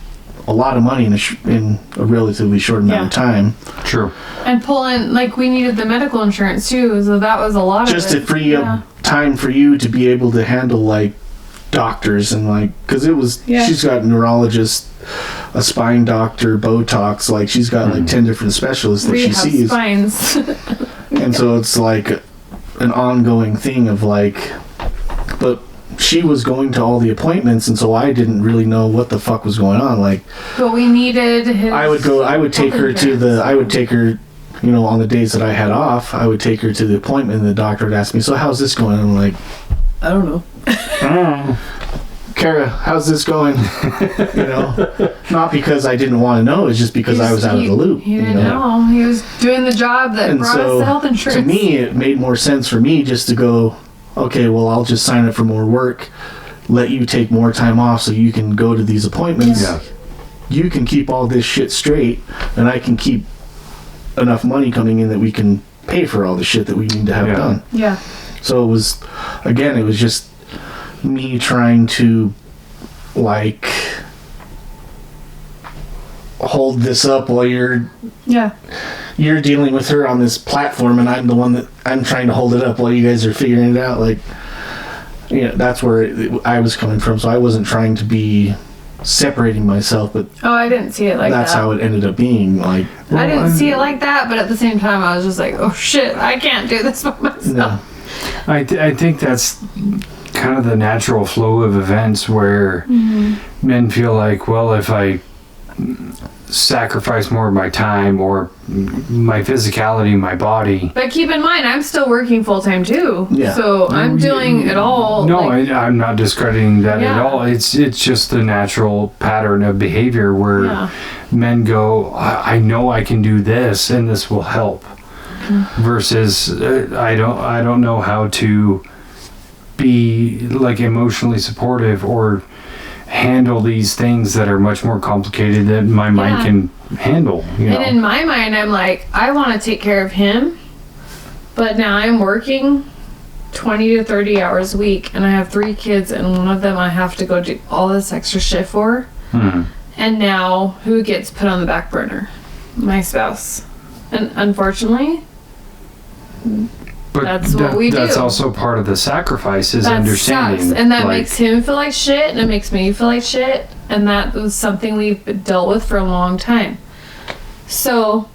a lot of money in a relatively short amount of time. True. And pull in, like, we needed the medical insurance too, so that was a lot just of it. To free up time for you to be able to handle like doctors and like, because it was she's got a neurologist, a spine doctor, Botox, like she's got like 10 different specialists that she sees. Spines. And so it's like an ongoing thing of like, but she was going to all the appointments, and so I didn't really know what the fuck was going on. Like, but we needed his. I would take her, on the days that I had off, I would take her to the appointment, and the doctor would ask me, so how's this going? I'm like, I don't know. Cara, how's this going? Not because I didn't want to know, it's just because I was out of the loop. He didn't know. He was doing the job that brought us the health insurance. To me, it made more sense for me just to go, okay, well, I'll just sign up for more work, let you take more time off so you can go to these appointments. Yeah. You can keep all this shit straight, and I can keep enough money coming in that we can pay for all the shit that we need to have done. Yeah. So it was just me trying to, like, hold this up while you're dealing with her on this platform, and I'm the one that I'm trying to hold it up while you guys are figuring it out. Like, that's where I was coming from. So I wasn't trying to be separating myself, but I didn't see it like that. That's how it ended up being. Like, I didn't see it like that, but at the same time, I was just like, oh shit, I can't do this by myself. No. I think that's kind of the natural flow of events where men feel like, well, if I sacrifice more of my time or my physicality, my body. But keep in mind, I'm still working full time too. Yeah. So I'm doing it all. No, I'm not discrediting that at all. It's just the natural pattern of behavior where men go, I know I can do this and this will help. Versus I don't know how to be like emotionally supportive or handle these things that are much more complicated that my mind can handle. And in my mind, I'm like, I want to take care of him, but now I'm working 20 to 30 hours a week, and I have 3 kids, and one of them I have to go do all this extra shit for. And now, who gets put on the back burner? My spouse. And unfortunately, But that's what we do. That's also part of the sacrifice is That understanding. sucks. And that like, makes him feel like shit, and it makes me feel like shit. And that was something we've dealt with for a long time. So,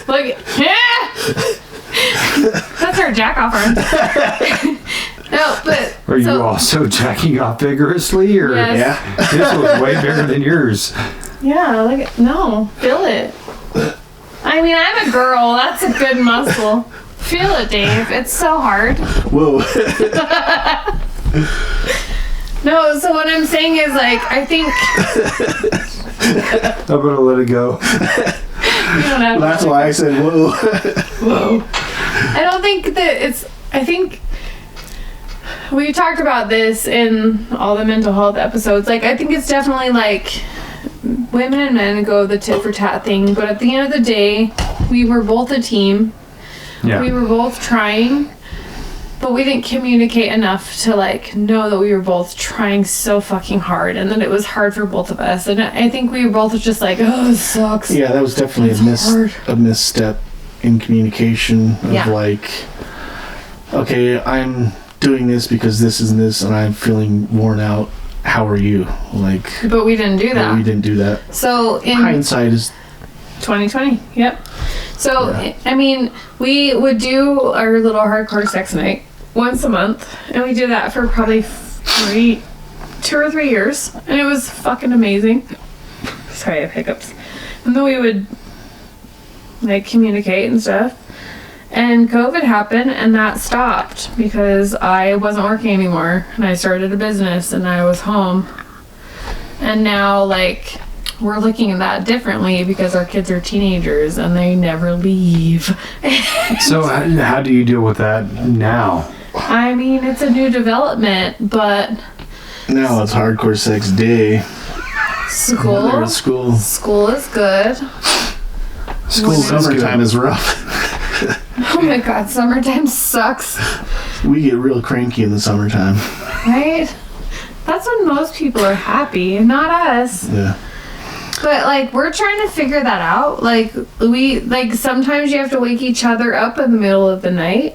like, that's our jack off arm. No, but are you also jacking off vigorously, or Yes. this was way bigger than yours? Yeah, like, no, feel it. I mean, I'm a girl. That's a good muscle. Feel it, Dave. It's so hard. Whoa. No, so what I'm saying is, like, I think I'm gonna let it go. you don't have That's to. why I said whoa. Whoa. I don't think that it's. I think we talked about this in all the mental health episodes. Like, I think it's definitely like women and men go the tit for tat thing, but at the end of the day, we were both a team. Yeah. We were both trying, but we didn't communicate enough to like know that we were both trying so fucking hard, and that it was hard for both of us. And I think we were both just like, oh, this sucks. Yeah, that was definitely hard. a misstep in communication of Yeah. like, okay, I'm doing this because this and this, and I'm feeling worn out. How are you? Like, But we didn't do that. we didn't do that. So in Hindsight is 2020, yep. So, Yeah. I mean, we would do our little hardcore sex night once a month, and we did that for probably 2 or 3 years, and it was fucking amazing. Sorry, I have hiccups. And then we would, like, communicate and stuff. And COVID happened, and that stopped because I wasn't working anymore, and I started a business, and I was home. And now, like, we're looking at that differently because our kids are teenagers and they never leave. So how do you deal with that now? I mean, it's a new development, but now it's hardcore sex day. school They're at school. school is good. School is Summertime good. is rough. Oh my god, summertime sucks, We get real cranky in the summertime. right? That's when most people are happy, not us. Yeah. But like, we're trying to figure that out. Like, sometimes you have to wake each other up in the middle of the night,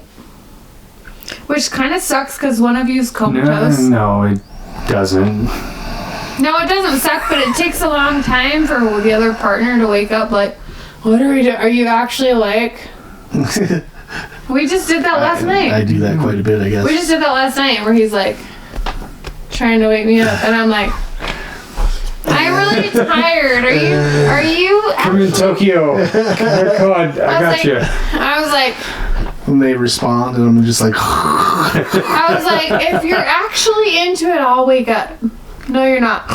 which kind of sucks because one of you's comatose. No, it doesn't. No, it doesn't suck, but it takes a long time for the other partner to wake up. Like, what are we doing? Are you actually awake? We just did that last night. I do that quite a bit, I guess. We just did that last night where he's like trying to wake me up, and I'm like, I'm really tired. Are you? Come in Tokyo. Come on, I got like, you. I was like, When they respond, and I'm just like, if you're actually into it, I'll wake up. No, you're not.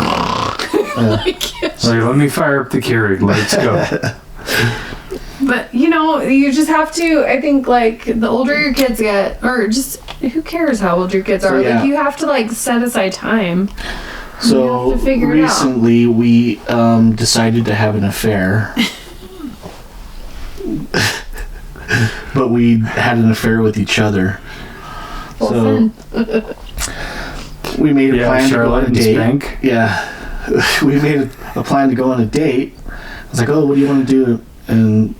Like, Like, let me fire up the Keurig. Let's go. but you know, you just have to. I think like the older your kids get, or just who cares how old your kids are. Yeah. Like, you have to like set aside time. So You have to figure it out. recently we decided to have an affair. But we had an affair with each other. Well, So fun. we made a Yeah, plan to go on Charlotte a and date. Spank. Yeah. We made a plan to go on a date. I was like, oh, what do you want to do? And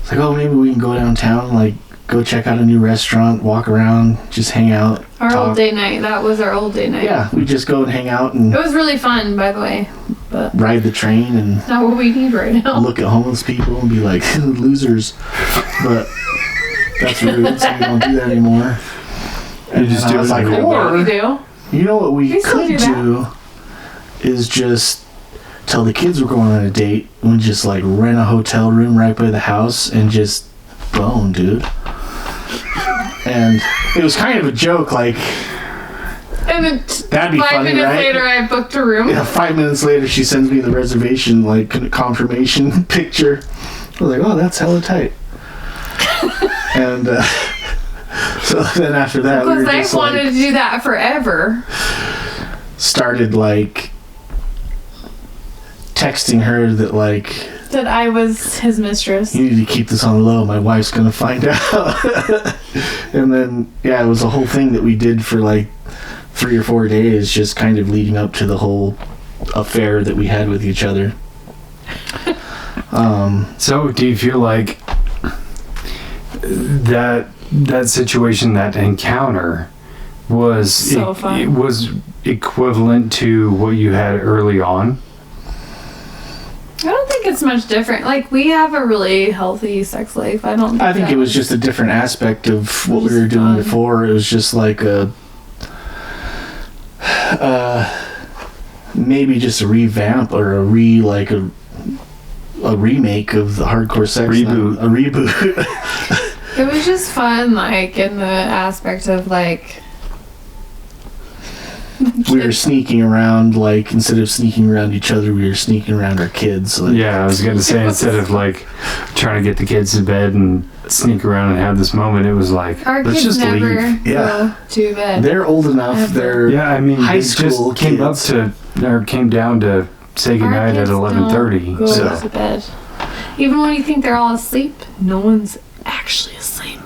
it's like, oh, maybe we can go downtown, like go check out a new restaurant, walk around, just hang out. Our talk. old date night. That was our old date night. Yeah, we just go and hang out and It was really fun, by the way. But ride the train and not what we need right now. look at homeless people and be like, losers. But that's rude, so we don't do that anymore. And just then do I was it like, anymore. Yeah, we or do. you know what we We still could do that. do is just tell the kids we're going on a date and just like rent a hotel room right by the house and just bone, dude. And it was kind of a joke, like, And then that'd be 5 funny, minutes right? later, I booked a room. Yeah, 5 minutes later, she sends me the reservation, like, confirmation picture. I was like, oh, that's hella tight. And so then after that, we Because were I just wanted like, to do that forever. started like texting her that like, That I was his mistress. you need to keep this on the low. My wife's gonna find out. And then yeah, it was a whole thing that we did for like 3 or 4 days, just kind of leading up to the whole affair that we had with each other. So, do you feel like that situation, that encounter was So fun. it was equivalent to what you had early on. I don't think it's much different. Like, we have a really healthy sex life. I think it was just a different aspect of what we were doing before. It was just like maybe just a revamp or a remake of the hardcore sex. Reboot. A reboot. It was just fun, like, in the aspect of, like... We were sneaking around, like, instead of sneaking around each other, we were sneaking around our kids. Like, Yeah, I was going to say, instead of like trying to get the kids to bed and sneak around and have this moment, it was like, Our let's kids just never leave. go to bed. they're old enough. They're Yeah, I mean, high they school just came kids. came down to say Our goodnight at kids 11:30. don't So go to bed. Even when you think they're all asleep, no one's actually asleep.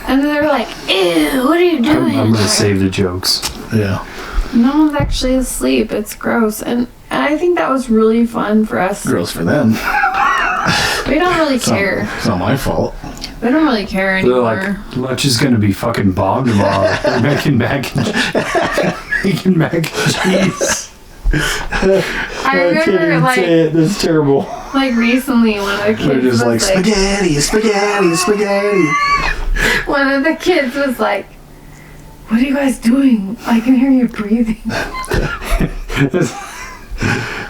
And they're like, ew, what are you doing? I'm going to Like, save the jokes. yeah. no one's actually asleep. It's gross. And I think that was really fun for us. Girls for them. We don't really It's not- care. It's not my fault. We don't really care They're anymore. like, lunch is going to be fucking bomb tomorrow. We're making mac and cheese. I remember, like, That's terrible. like recently one of the They're kids just was like, like, spaghetti. one of the kids was like, what are you guys doing? I can hear you breathing.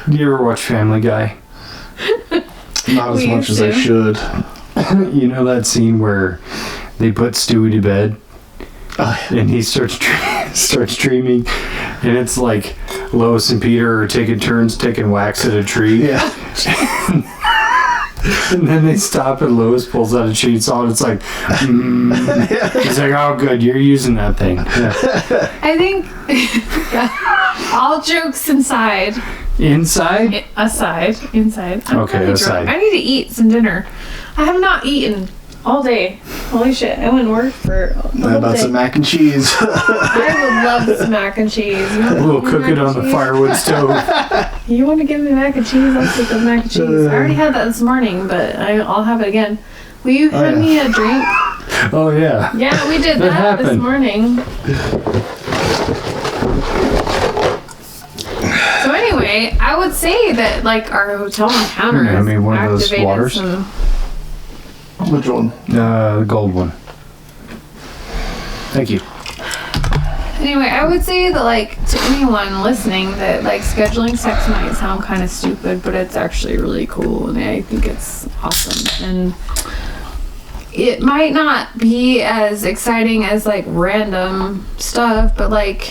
Do you ever watch Family Guy? Not as We much used as I to. should. You know that scene where they put Stewie to bed and he starts dreaming, and it's like Lois and Peter are taking turns taking wax at a tree. Yeah. And then they stop and Lois pulls out a chainsaw and it's like, he's like, oh good, you're using that thing. Yeah. I think, all jokes inside. Inside? Inside. I'm Okay, really aside. drunk. I need to eat some dinner. I have not eaten all day. Holy shit, I went to work for the How whole about day. some mac and cheese? I would love some mac and cheese. You want We'll some cook mac it and on the cheese? firewood stove. You want to give me mac and cheese? I'll take the mac and cheese. I already had that this morning, but I'll have it again. Will you hand me a drink? Oh yeah. Yeah, we did That that this happened. morning. So anyway, I would say that like our hotel encounter I mean, one of those activated waters? some. Which one? The gold one. Thank you. Anyway, I would say that like to anyone listening that like scheduling sex might sound kind of stupid, but it's actually really cool, and I think it's awesome. And it might not be as exciting as like random stuff, but like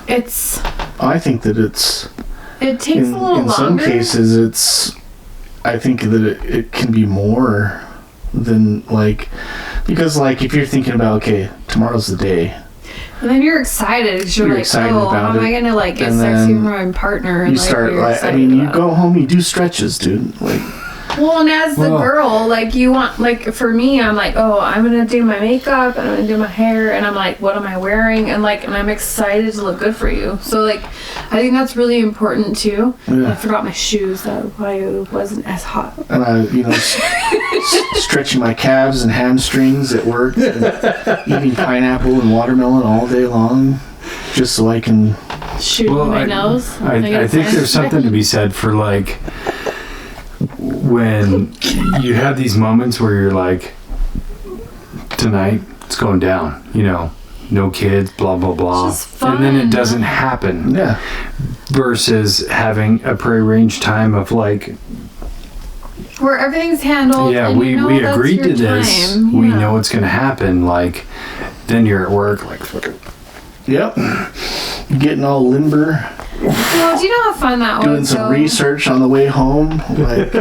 it's. I think that it's It takes a little in longer. some cases it's I think that it can be more than like, because like if you're thinking about, okay, tomorrow's the day, And then you're excited because you're like, excited oh, how about am I it. gonna like get And sexy then with my partner? And you start you're like, I excited mean, you about go home, you do stretches, dude. Like, Well, and as the Well- girl, like you want, like for me, I'm like, oh, I'm gonna do my makeup and I'm gonna do my hair, and I'm like, what am I wearing? And like, and I'm excited to look good for you. So like, I think that's really important too. Yeah. I forgot my shoes. That's why it wasn't as hot. and I, stretching my calves and hamstrings at work, and eating pineapple and watermelon all day long, just so I can. Shoot my nose. I think there's something to be said for like when you have these moments where you're like, tonight it's going down, no kids, blah blah blah, It's just fun. and then it doesn't happen. Yeah. Versus having a prearranged time of like, where everything's handled. yeah, and we you know that's agreed to your this. time. We Yeah. know it's gonna happen. Like, then you're at work like, fucking. Yep. Getting all limber, Well, do you know how fun that doing was? some though? research on the way home. Like,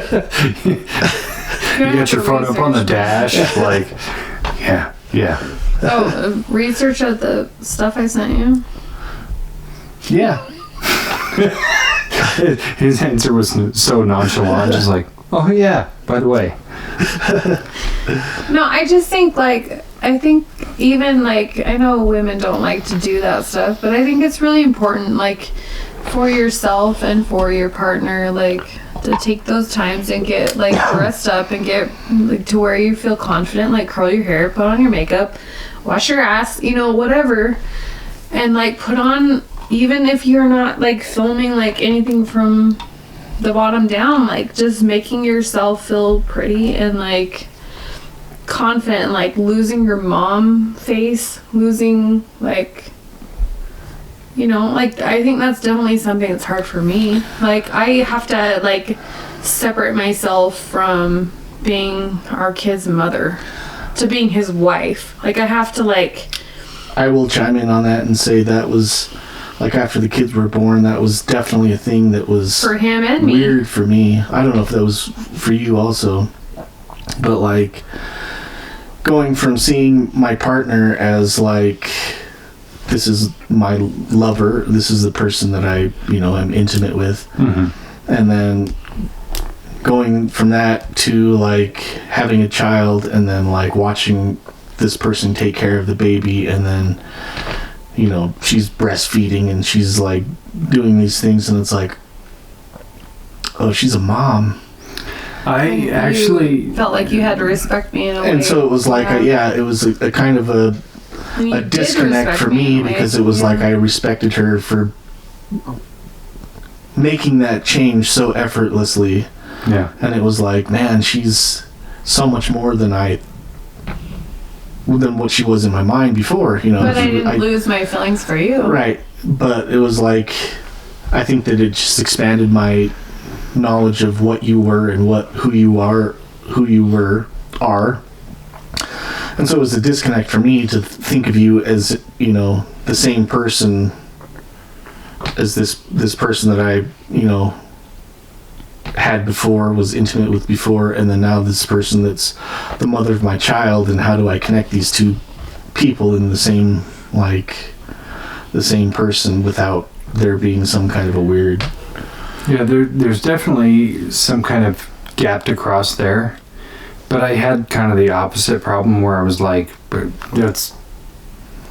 You got your phone up on the dash, like, yeah. Oh, research of the stuff I sent you. yeah. His answer was so nonchalant, just like, oh yeah, by the way. No, I just think I think even like, I know women don't like to do that stuff, but I think it's really important, like, for yourself and for your partner, like, to take those times and get like dressed up and get like to where you feel confident, like curl your hair, put on your makeup, wash your ass, you know, whatever, and like put on, even if you're not like filming like anything from the bottom down, like just making yourself feel pretty and like confident, like losing your mom face, losing like, you know, like I think that's definitely something that's hard for me. Like I have to like separate myself from being our kid's mother to being his wife. Like I have to like. I will chime in on that and say that was like after the kids were born, that was definitely a thing that was for him and weird me. For me. I don't know if that was for you also, but like going from seeing my partner as like, this is my lover, this is the person that I, you know, am intimate with, and then going from that to like having a child and then like watching this person take care of the baby, and then, you know, she's breastfeeding and she's like doing these things, and it's like, oh, she's a mom. I actually felt like you had to respect me in a way. And so it was like, it was a kind of a disconnect for me, because it was like I respected her for making that change so effortlessly. Yeah. And it was like, man, she's so much more than what she was in my mind before, you know. But I didn't lose my feelings for you. Right. But it was like, I think that it just expanded my knowledge of what you were and who you are. And so it was a disconnect for me to think of you as, you know, the same person as this person that I, you know, had before, was intimate with before, and then now this person that's the mother of my child. And how do I connect these two people in the same person without there being some kind of a weird... Yeah, there's definitely some kind of gap to cross there. But I had kind of the opposite problem where I was like, but that's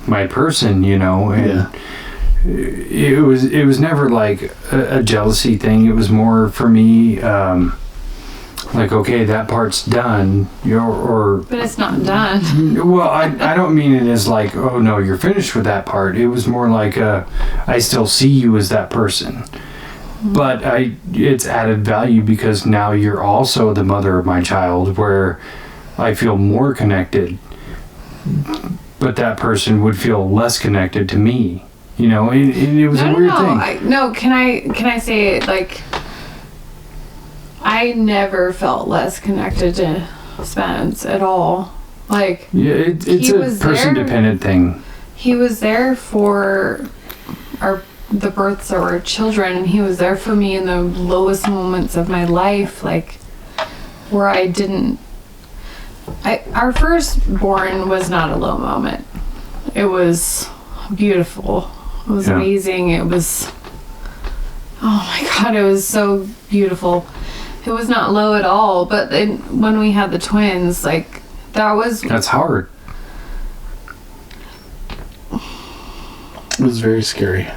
my person, you know, and it was never like a jealousy thing. It was more for me, like, okay, that part's done, but it's not done. Well, I don't mean it as like, oh no, you're finished with that part. It was more like, I still see you as that person. But it's added value because now you're also the mother of my child, where I feel more connected, but that person would feel less connected to me. You know, it was a weird thing. Can I say, like, I never felt less connected to Spence at all. Like, yeah, it's a person-dependent thing. He was there for the births of our children, and he was there for me in the lowest moments of my life, like where our firstborn was not a low moment. It was beautiful. It was amazing. It was, oh my God, it was so beautiful. It was not low at all. But when we had the twins, like that's hard. It was very scary.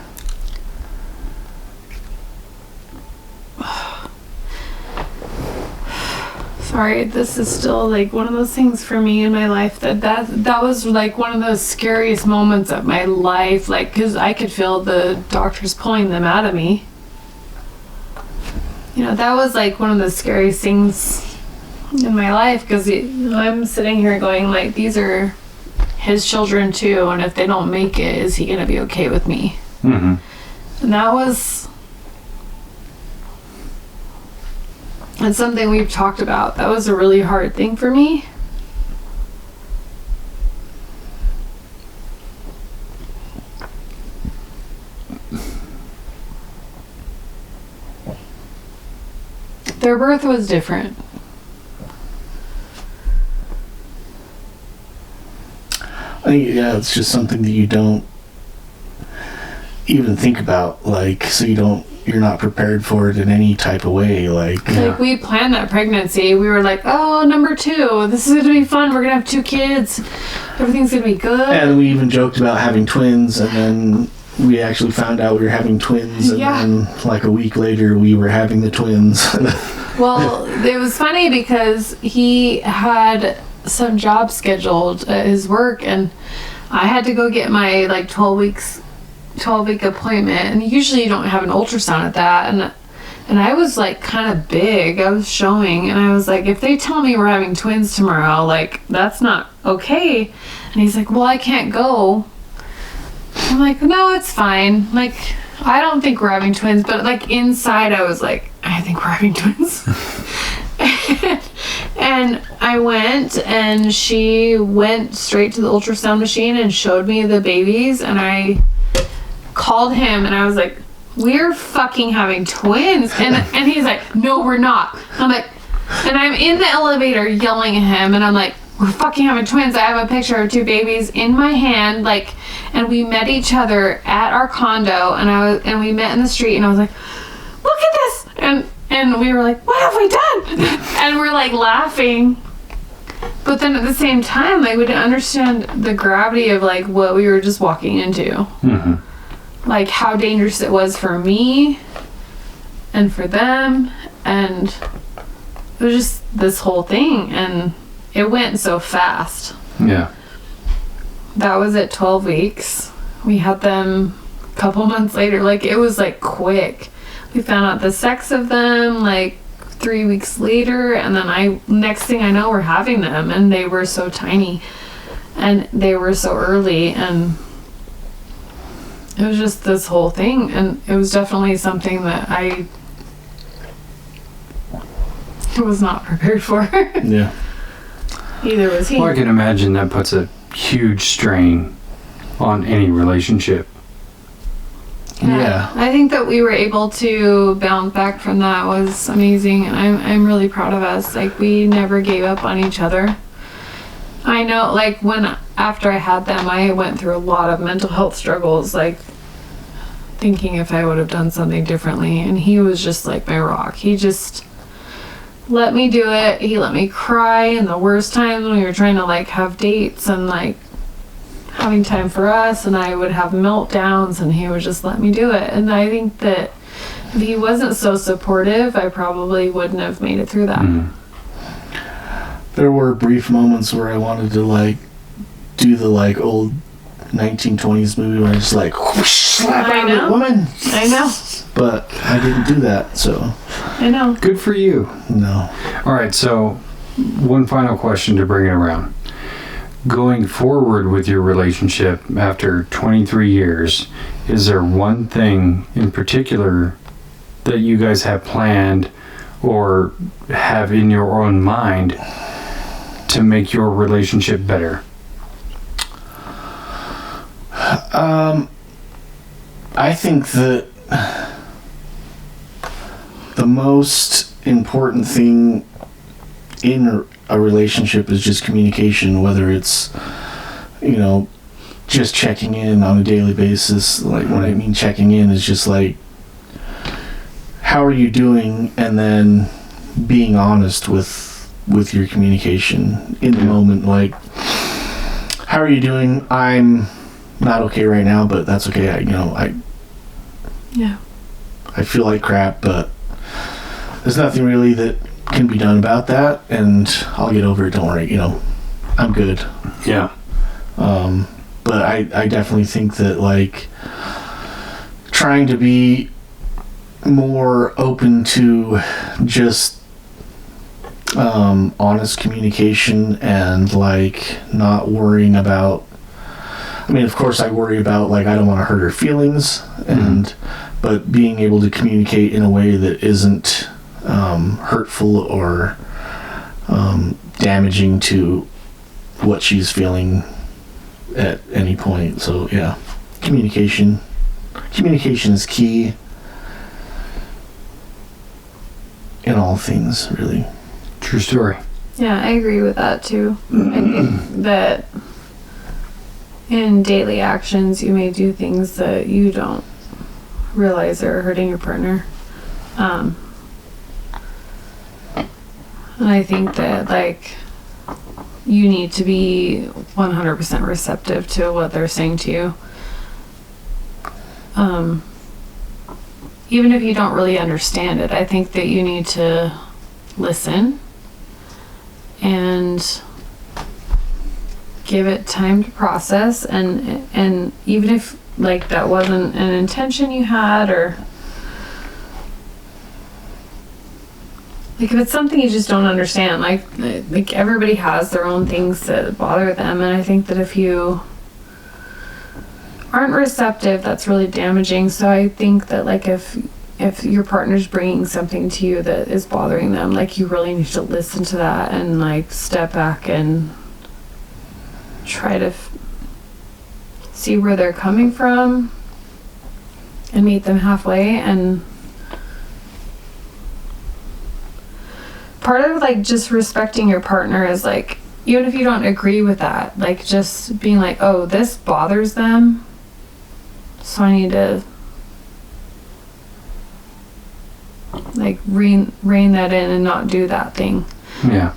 Sorry, this is still like one of those things for me in my life that was like one of those scariest moments of my life, like, because I could feel the doctors pulling them out of me. You know, that was like one of the scariest things in my life, because I'm sitting here going like, these are his children too, and if they don't make it, is he gonna be okay with me? Mm-hmm. And that's something we've talked about. That was a really hard thing for me. Their birth was different. I think, it's just something that you don't even think about, like, so you're not prepared for it in any type of way, like we planned that pregnancy. We were like, oh, number 2, this is gonna be fun, we're gonna have 2 kids, everything's gonna be good. And we even joked about having twins, and then we actually found out we were having twins, and Yeah. then like a week later we were having the twins. Well, it was funny because he had some job scheduled at his work, and I had to go get my like 12-week appointment, and usually you don't have an ultrasound at that, and I was like kind of big. I was showing, and I was like, if they tell me we're having twins tomorrow, like that's not okay. And he's like, well, I can't go. I'm like, no, it's fine. Like, I don't think we're having twins, but like inside I was like, I think we're having twins. And I went, and she went straight to the ultrasound machine and showed me the babies, and I called him and I was like, we're fucking having twins. And he's like, no, we're not. I'm like, and I'm in the elevator yelling at him, and I'm like, we're fucking having twins. I have a picture of 2 babies in my hand, like, and we met each other at our condo, and we met in the street, and I was like, look at this, and we were like, what have we done? And we're like laughing, but then at the same time, like, we didn't understand the gravity of like what we were just walking into, like how dangerous it was for me and for them, and it was just this whole thing, and it went so fast. Yeah. That was at 12 weeks. We had them a couple months later. Like, it was like quick. We found out the sex of them like 3 weeks later, and then next thing I know, we're having them, and they were so tiny, and they were so early, and it was just this whole thing, and it was definitely something that I was not prepared for. Yeah. Either was he. Well, I can imagine that puts a huge strain on any relationship. Yeah. I think that we were able to bounce back from that was amazing, and I'm really proud of us. Like, we never gave up on each other. I know, like, after I had them, I went through a lot of mental health struggles, like thinking if I would have done something differently, and he was just like my rock. He just let me do it. He let me cry in the worst times when we were trying to like have dates and like having time for us, and I would have meltdowns, and he would just let me do it. And I think that if he wasn't so supportive, I probably wouldn't have made it through that. There were brief moments where I wanted to like do the like old 1920s movie where I just like whoosh, slap I out of know. it, woman. I know. But I didn't do that, so I know. Good for you. no. All right, so one final question to bring it around. Going forward with your relationship after 23 years, is there one thing in particular that you guys have planned or have in your own mind to make your relationship better? I think that the most important thing in a relationship is just communication, whether it's, you know, just checking in on a daily basis. Like, what I mean checking in is just like, how are you doing? And then being honest with your communication in the moment. Like, how are you doing? I'm not okay right now, but that's okay. I feel like crap, but there's nothing really that can be done about that, and I'll get over it. Don't worry. I'm good. Yeah. But I definitely think that like trying to be more open to just honest communication and like not worrying about, I mean, of course I worry about like I don't want to hurt her feelings, and but being able to communicate in a way that isn't hurtful or damaging to what she's feeling at any point. So yeah, communication is key in all things, really. True story. Yeah, I agree with that too. I think that in daily actions you may do things that you don't realize are hurting your partner. And I think that like you need to be 100% receptive to what they're saying to you. even if you don't really understand it, I think that you need to listen and give it time to process, and even if like that wasn't an intention you had, or like if it's something you just don't understand, like everybody has their own things that bother them, and I think that if you aren't receptive, that's really damaging. So I think that like if your partner's bringing something to you that is bothering them, like you really need to listen to that and like step back and try to see where they're coming from and meet them halfway. And part of like just respecting your partner is like, even if you don't agree with that, like just being like, oh, this bothers them, so I need to like rein that in and not do that thing. Yeah.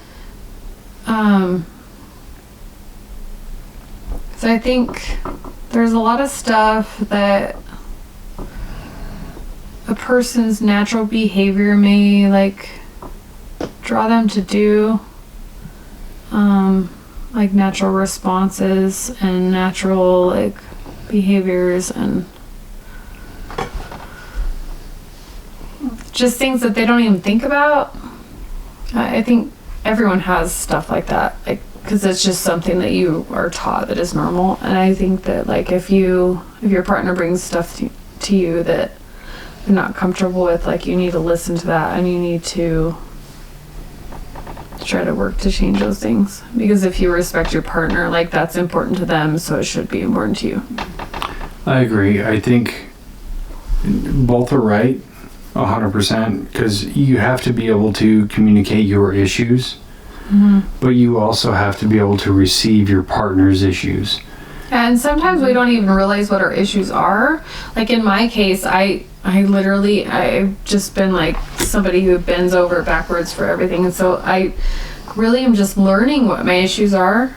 So I think there's a lot of stuff that a person's natural behavior may like draw them to do, like natural responses and natural like behaviors and just things that they don't even think about. I think everyone has stuff like that, like, because it's just something that you are taught that is normal. And I think that like if your partner brings stuff to you that you're not comfortable with, like you need to listen to that and you need to try to work to change those things, because if you respect your partner, like that's important to them, so it should be important to you. I agree. I think both are right 100%, because you have to be able to communicate your issues, but you also have to be able to receive your partner's issues. And sometimes we don't even realize what our issues are. Like in my case, I've just been like somebody who bends over backwards for everything, and so I really am just learning what my issues are.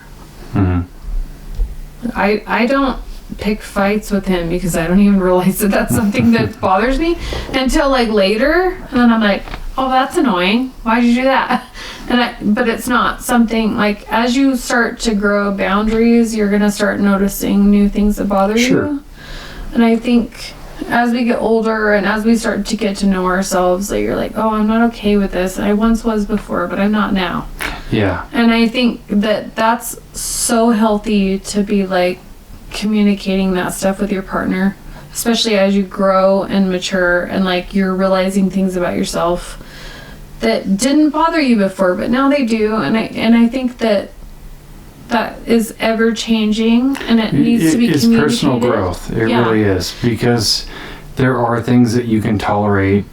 I don't pick fights with him because I don't even realize that that's something that bothers me until like later, and then I'm like, oh, that's annoying, why'd you do that? But it's not something like, as you start to grow boundaries, you're gonna start noticing new things that bother you. And I think as we get older and as we start to get to know ourselves, that you're like, oh, I'm not okay with this. I once was before, but I'm not now. Yeah. And I think that that's so healthy to be like communicating that stuff with your partner, especially as you grow and mature and like you're realizing things about yourself that didn't bother you before, but now they do. And I think that is ever changing, and it needs to be it's communicated. personal growth. It really is, because there are things that you can tolerate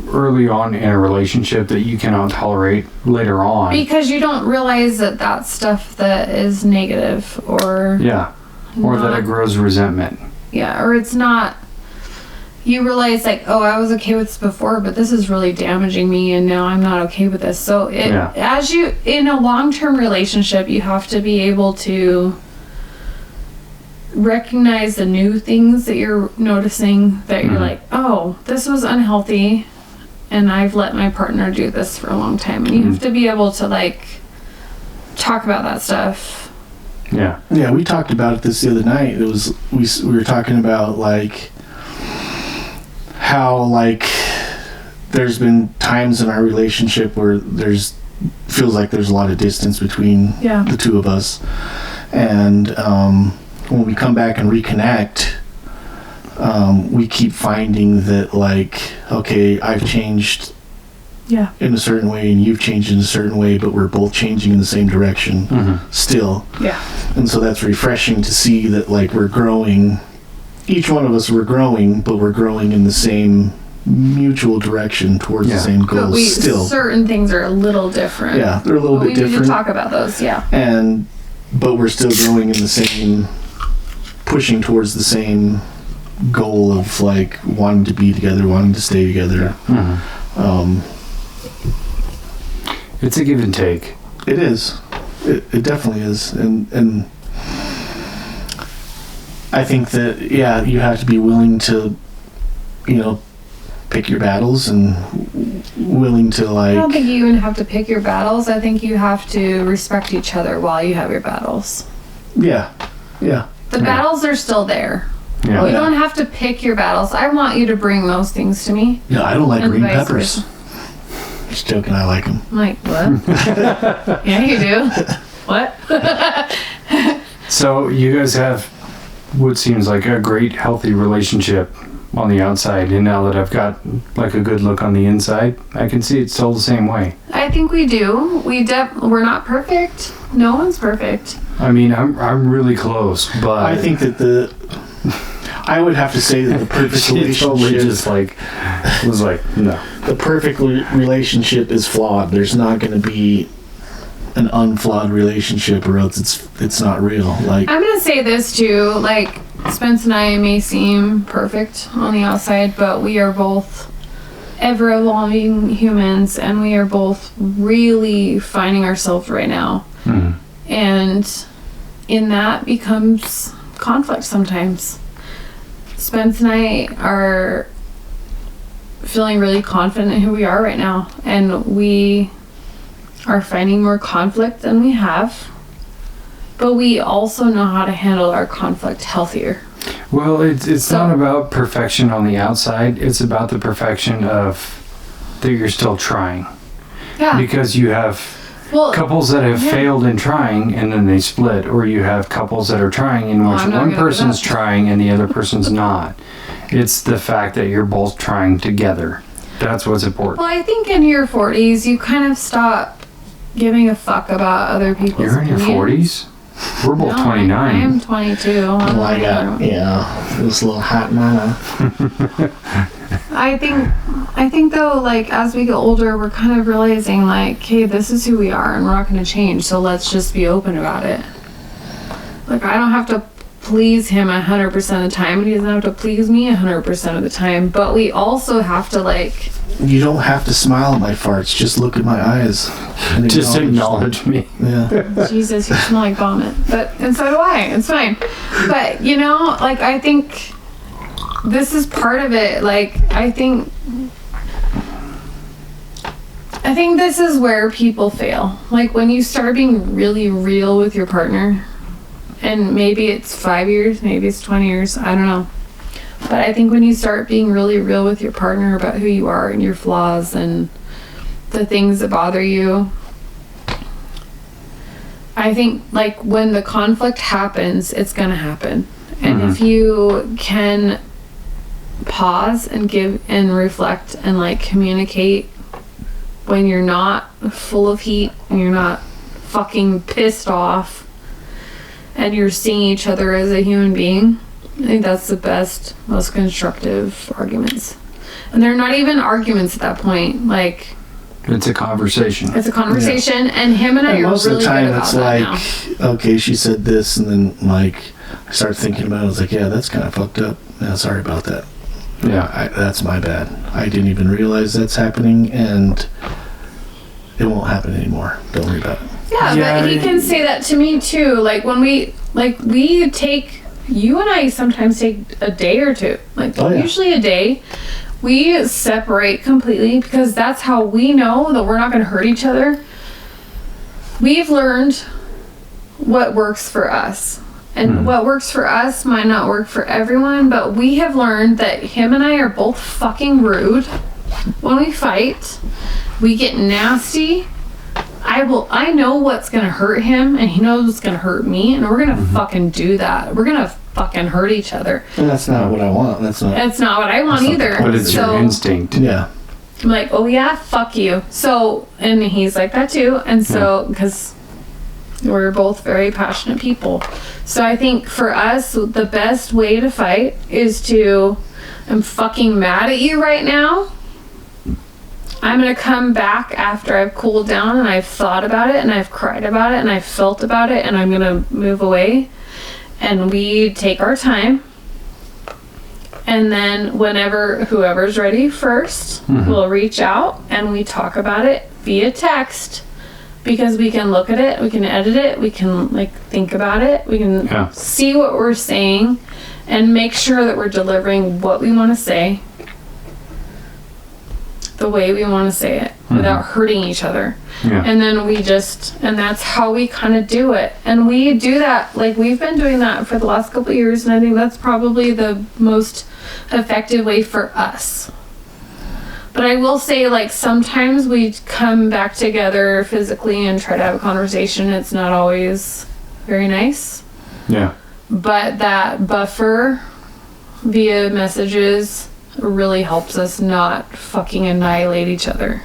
early on in a relationship that you cannot tolerate later on, because you don't realize that that's stuff that is negative, or that it grows resentment. Or it's not, you realize like, oh, I was okay with this before, but this is really damaging me, and now I'm not okay with this. So as you, in a long-term relationship, you have to be able to recognize the new things that you're noticing, that you're like, oh, this was unhealthy, and I've let my partner do this for a long time. And you have to be able to like talk about that stuff. Yeah, we talked about this the other night. It was we were talking about like how like there's been times in our relationship where feels like there's a lot of distance between the two of us, and when we come back and reconnect, we keep finding that like, okay, I've changed in a certain way and you've changed in a certain way, but we're both changing in the same direction still. And so that's refreshing to see that like we're growing. Each one of us, we're growing, but we're growing in the same mutual direction towards the same goals. But still, certain things are a little different. Yeah, they're a little bit different. We need to talk about those. But we're still growing in the same, pushing towards the same goal of like wanting to be together, wanting to stay together. It's a give and take. It is. It definitely is, and I think that, yeah, you have to be willing to, pick your battles and willing to, I don't think you even have to pick your battles. I think you have to respect each other while you have your battles. Yeah. The battles are still there. Yeah. You don't have to pick your battles. I want you to bring those things to me. No, I don't like And green vice peppers. versa. Just joking, I like them. I'm like, what? Yeah, you do. What? So you guys have what seems like a great, healthy relationship on the outside, and now that I've got like a good look on the inside, I can see it's still the same way. I think we do. We're not perfect. No one's perfect. I mean, I'm really close, but I think that I would have to say that the perfect she totally relationship, just like was like, no. the perfect relationship is flawed. There's not going to be an unflawed relationship, or else it's not real. Like, I'm gonna say this too. Like, Spence and I may seem perfect on the outside, but we are both ever-evolving humans, and we are both really finding ourselves right now. Mm. And in that becomes conflict sometimes. Spence and I are feeling really confident in who we are right now, and we are finding more conflict than we have, but we also know how to handle our conflict healthier. Well, it's not about perfection on the outside. It's about the perfection of that you're still trying. Yeah. Because you have couples that have failed in trying and then they split, or you have couples that are trying in which I'm not one gonna do person's that. trying and the other person's not. It's the fact that you're both trying together. That's what's important. Well, I think in your 40s, you kind of stop giving a fuck about other people's You're in your opinions. 40s? We're both No, 29. I am 22. oh my god, this little hot mama. I think though, like, as we get older, we're kind of realizing, like, hey, this is who we are and we're not going to change, so let's just be open about it. Like, I don't have to please him 100% of the time, and he doesn't have to please me 100% of the time, but we also have to, like... You don't have to smile at my farts, just look at my eyes. And Just acknowledge me. Yeah. Jesus, you smell like vomit. And so do I. It's fine. But, like, I think this is part of it. Like, I think this is where people fail. Like, when you start being really real with your partner, and maybe it's 5 years, maybe it's 20 years, I don't know. But I think when you start being really real with your partner about who you are and your flaws and the things that bother you, I think, like, when the conflict happens, it's gonna happen. And if you can pause and give and reflect and, like, communicate when you're not full of heat and you're not fucking pissed off and you're seeing each other as a human being, I think that's the best, most constructive arguments. And they're not even arguments at that point. Like, It's a conversation. it's a conversation, and him and I And are most really of the time good about it's that like, now. okay, she said this, and then, like, I start thinking about it. I was like, yeah, that's kind of fucked up. Yeah, sorry about that. Yeah. That's my bad. I didn't even realize that's happening, and it won't happen anymore. Don't worry about it. Yeah, but he can say that to me too. Like, when we take, you and I sometimes take a day or two. Like, usually a day. We separate completely because that's how we know that we're not going to hurt each other. We've learned what works for us. And what works for us might not work for everyone, but we have learned that him and I are both fucking rude. When we fight, we get nasty. I know what's gonna hurt him, and he knows what's gonna hurt me, and we're gonna fucking do that. We're gonna fucking hurt each other. And that's not what I want. That's not what I want either. But it's your instinct. Yeah. I'm like, oh yeah, fuck you. So, and he's like that too. And so, because we're both very passionate people. So I think for us, the best way to fight is to, I'm fucking mad at you right now. I'm going to come back after I've cooled down and I've thought about it and I've cried about it and I've felt about it, and I'm going to move away. And we take our time. And then whoever's ready first will reach out and we talk about it via text. because we can look at it, we can edit it, we can like think about it, we can see what we're saying and make sure that we're delivering what we want to say the way we want to say it without hurting each other. And then and that's how we kind of do it. And we do that, like we've been doing that for the last couple of years, and I think that's probably the most effective way for us. But I will say, like, sometimes we come back together physically and try to have a conversation. It's not always very nice. Yeah. But that buffer via messages really helps us not fucking annihilate each other.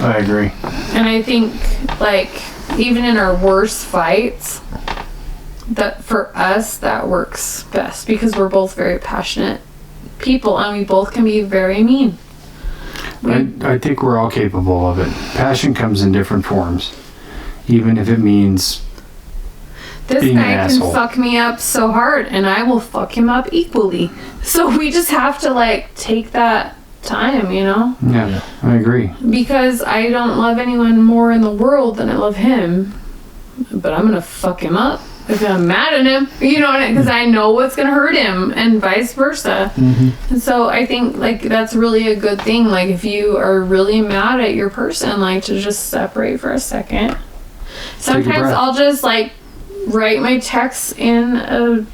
I agree. And I think, like, even in our worst fights, that for us, that works best because we're both very passionate people and we both can be very mean. I think we're all capable of it. Passion comes in different forms, even if it means this being guy an can asshole. fuck me up so hard and I will fuck him up equally. So we just have to like take that time, you know? Yeah, I agree. Because I don't love anyone more in the world than I love him. But I'm gonna fuck him up if I'm mad at him, you know, because I know what's gonna hurt him and vice versa. And so I think like that's really a good thing. Like if you are really mad at your person, like to just separate for a second. Sometimes I'll just like write my text in a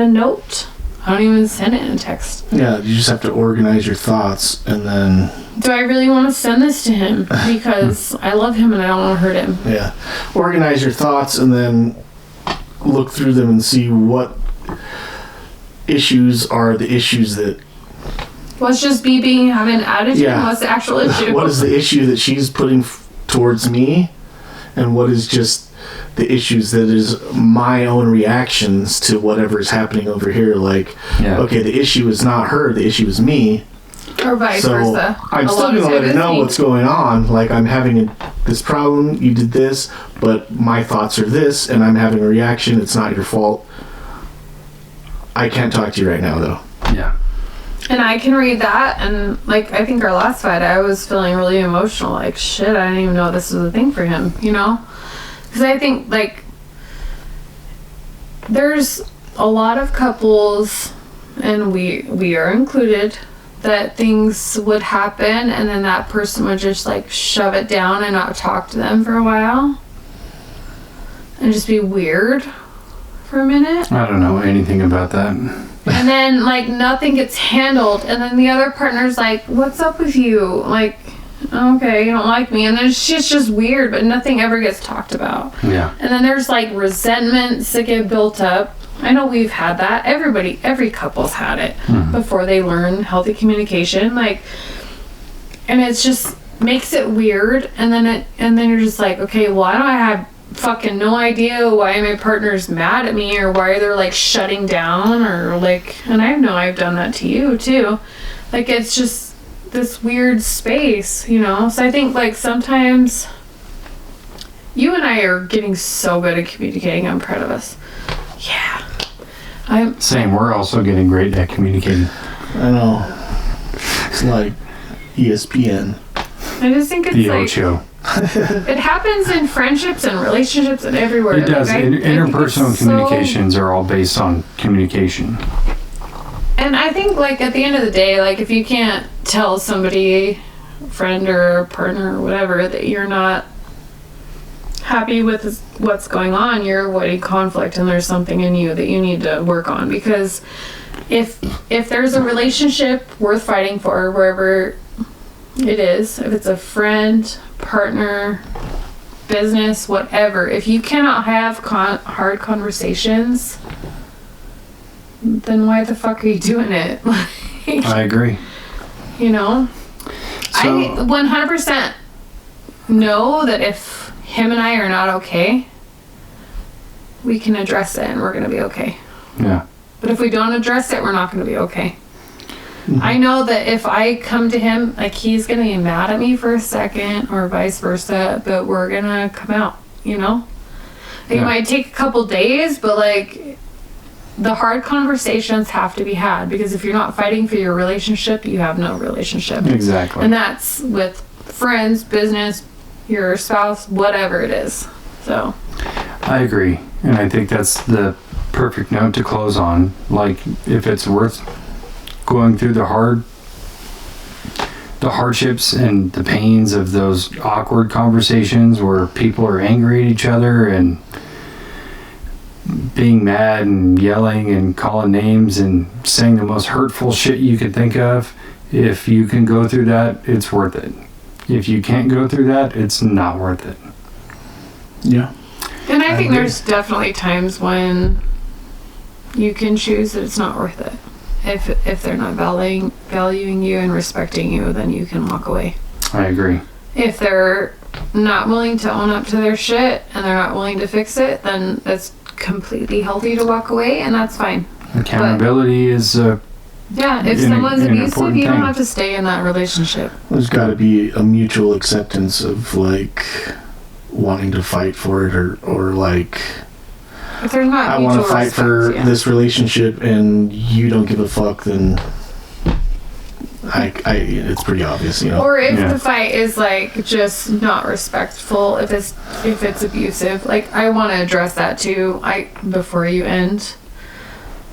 note. I don't even send it in a text. Yeah, you just have to organize your thoughts and then... Do I really want to send this to him? Because I love him and I don't want to hurt him. Yeah. Organize your thoughts and then look through them and see what issues are the issues that... What's just me having an attitude? Yeah. What's the actual issue? What is the issue that she's putting towards me? And what is just the issues that is my own reactions to whatever is happening over here? Like, okay, the issue is not her, the issue is me. Or vice versa. I'm still going to let her know what's going on. Like, I'm having this problem, you did this, but my thoughts are this, and I'm having a reaction. It's not your fault. I can't talk to you right now, though. Yeah. And I can read that, and, like, I think our last fight, I was feeling really emotional. Like, shit, I didn't even know this was a thing for him, you know? Because I think, like, there's a lot of couples, and we are included, that things would happen and then that person would just like shove it down and not talk to them for a while and just be weird for a minute. I don't know anything about that. And then like nothing gets handled and then the other partner's like, what's up with you? Like, okay, you don't like me. And then shit's just weird, but nothing ever gets talked about. Yeah. And then there's like resentments that get built up. I know we've had that. Every couple's had it before they learn healthy communication. Like, and it's just makes it weird. And then you're just like, okay, well, I have fucking no idea why my partner's mad at me or why they're like shutting down or like, and I know I've done that to you too. Like, it's just this weird space, you know? So I think like sometimes you and I are getting so good at communicating. I'm proud of us. Yeah. Same. We're also getting great at communicating. I know. It's like ESPN. I just think it's The like... Ocho. It happens in friendships and relationships and everywhere. It does. Like, Interpersonal communications are all based on communication. And I think, like, at the end of the day, like, if you can't tell somebody, friend or partner or whatever, that you're not happy with what's going on, you're avoiding conflict and there's something in you that you need to work on. Because if there's a relationship worth fighting for, wherever it is, if it's a friend, partner, business, whatever, if you cannot have hard conversations, then why the fuck are you doing it? Like, I agree. You know? So, I 100% know that if him and I are not okay, we can address it and we're going to be okay. Yeah. But if we don't address it, we're not going to be okay. I know that if I come to him, like, he's going to be mad at me for a second or vice versa, but we're going to come out, you know? It might take a couple days, but, like, the hard conversations have to be had, because if you're not fighting for your relationship, you have no relationship. Exactly. And that's with friends, business, your spouse, whatever it is. So I agree, and I think that's the perfect note to close on. Like, if it's worth going through the hardships and the pains of those awkward conversations where people are angry at each other and being mad and yelling and calling names and saying the most hurtful shit you could think of, if you can go through that, it's worth it. If you can't go through that, it's not worth it. Yeah. And I think there's definitely times when you can choose that it's not worth it. If they're not valuing you and respecting you, then you can walk away. I agree. If they're not willing to own up to their shit and they're not willing to fix it, then it's completely healthy to walk away, and that's fine. Accountability is yeah, if someone's abusive, you don't thing. have to stay in that relationship. There's got to be a mutual acceptance of like wanting to fight for it, or like, If there's not I want mutual to fight respect, for yeah. this relationship and you don't give a fuck, then it's pretty obvious, you know. Or if Yeah. the fight is like just not respectful, if it's abusive, like I want to address that too. Before you end,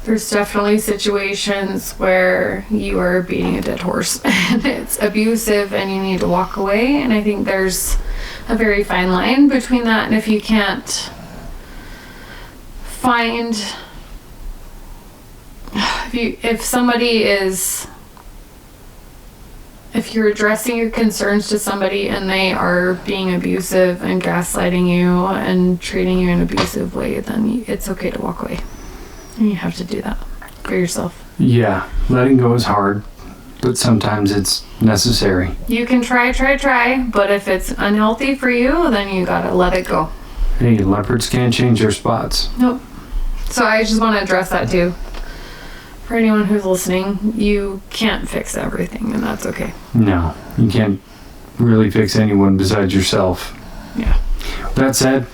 there's definitely situations where you are beating a dead horse and it's abusive and you need to walk away. And I think there's a very fine line between that, and if you can't find, if you're addressing your concerns to somebody and they are being abusive and gaslighting you and treating you in an abusive way, then it's okay to walk away. And you have to do that for yourself. Yeah, letting go is hard, but sometimes it's necessary. You can try, but if it's unhealthy for you, then you gotta let it go. Hey, leopards can't change their spots. Nope. So I just want to address that too. For anyone who's listening, you can't fix everything, and that's okay. No, you can't really fix anyone besides yourself. Yeah. That said,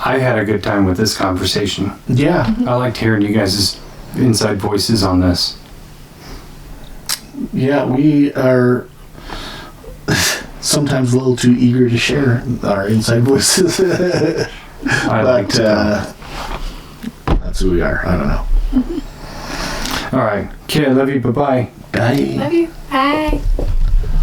I had a good time with this conversation. Yeah. I liked hearing you guys' inside voices on this. Yeah, we are sometimes a little too eager to share our inside voices. I liked it. That's who we are. I don't know. All right. Okay, I love you. Bye-bye. Bye. Love you. Bye.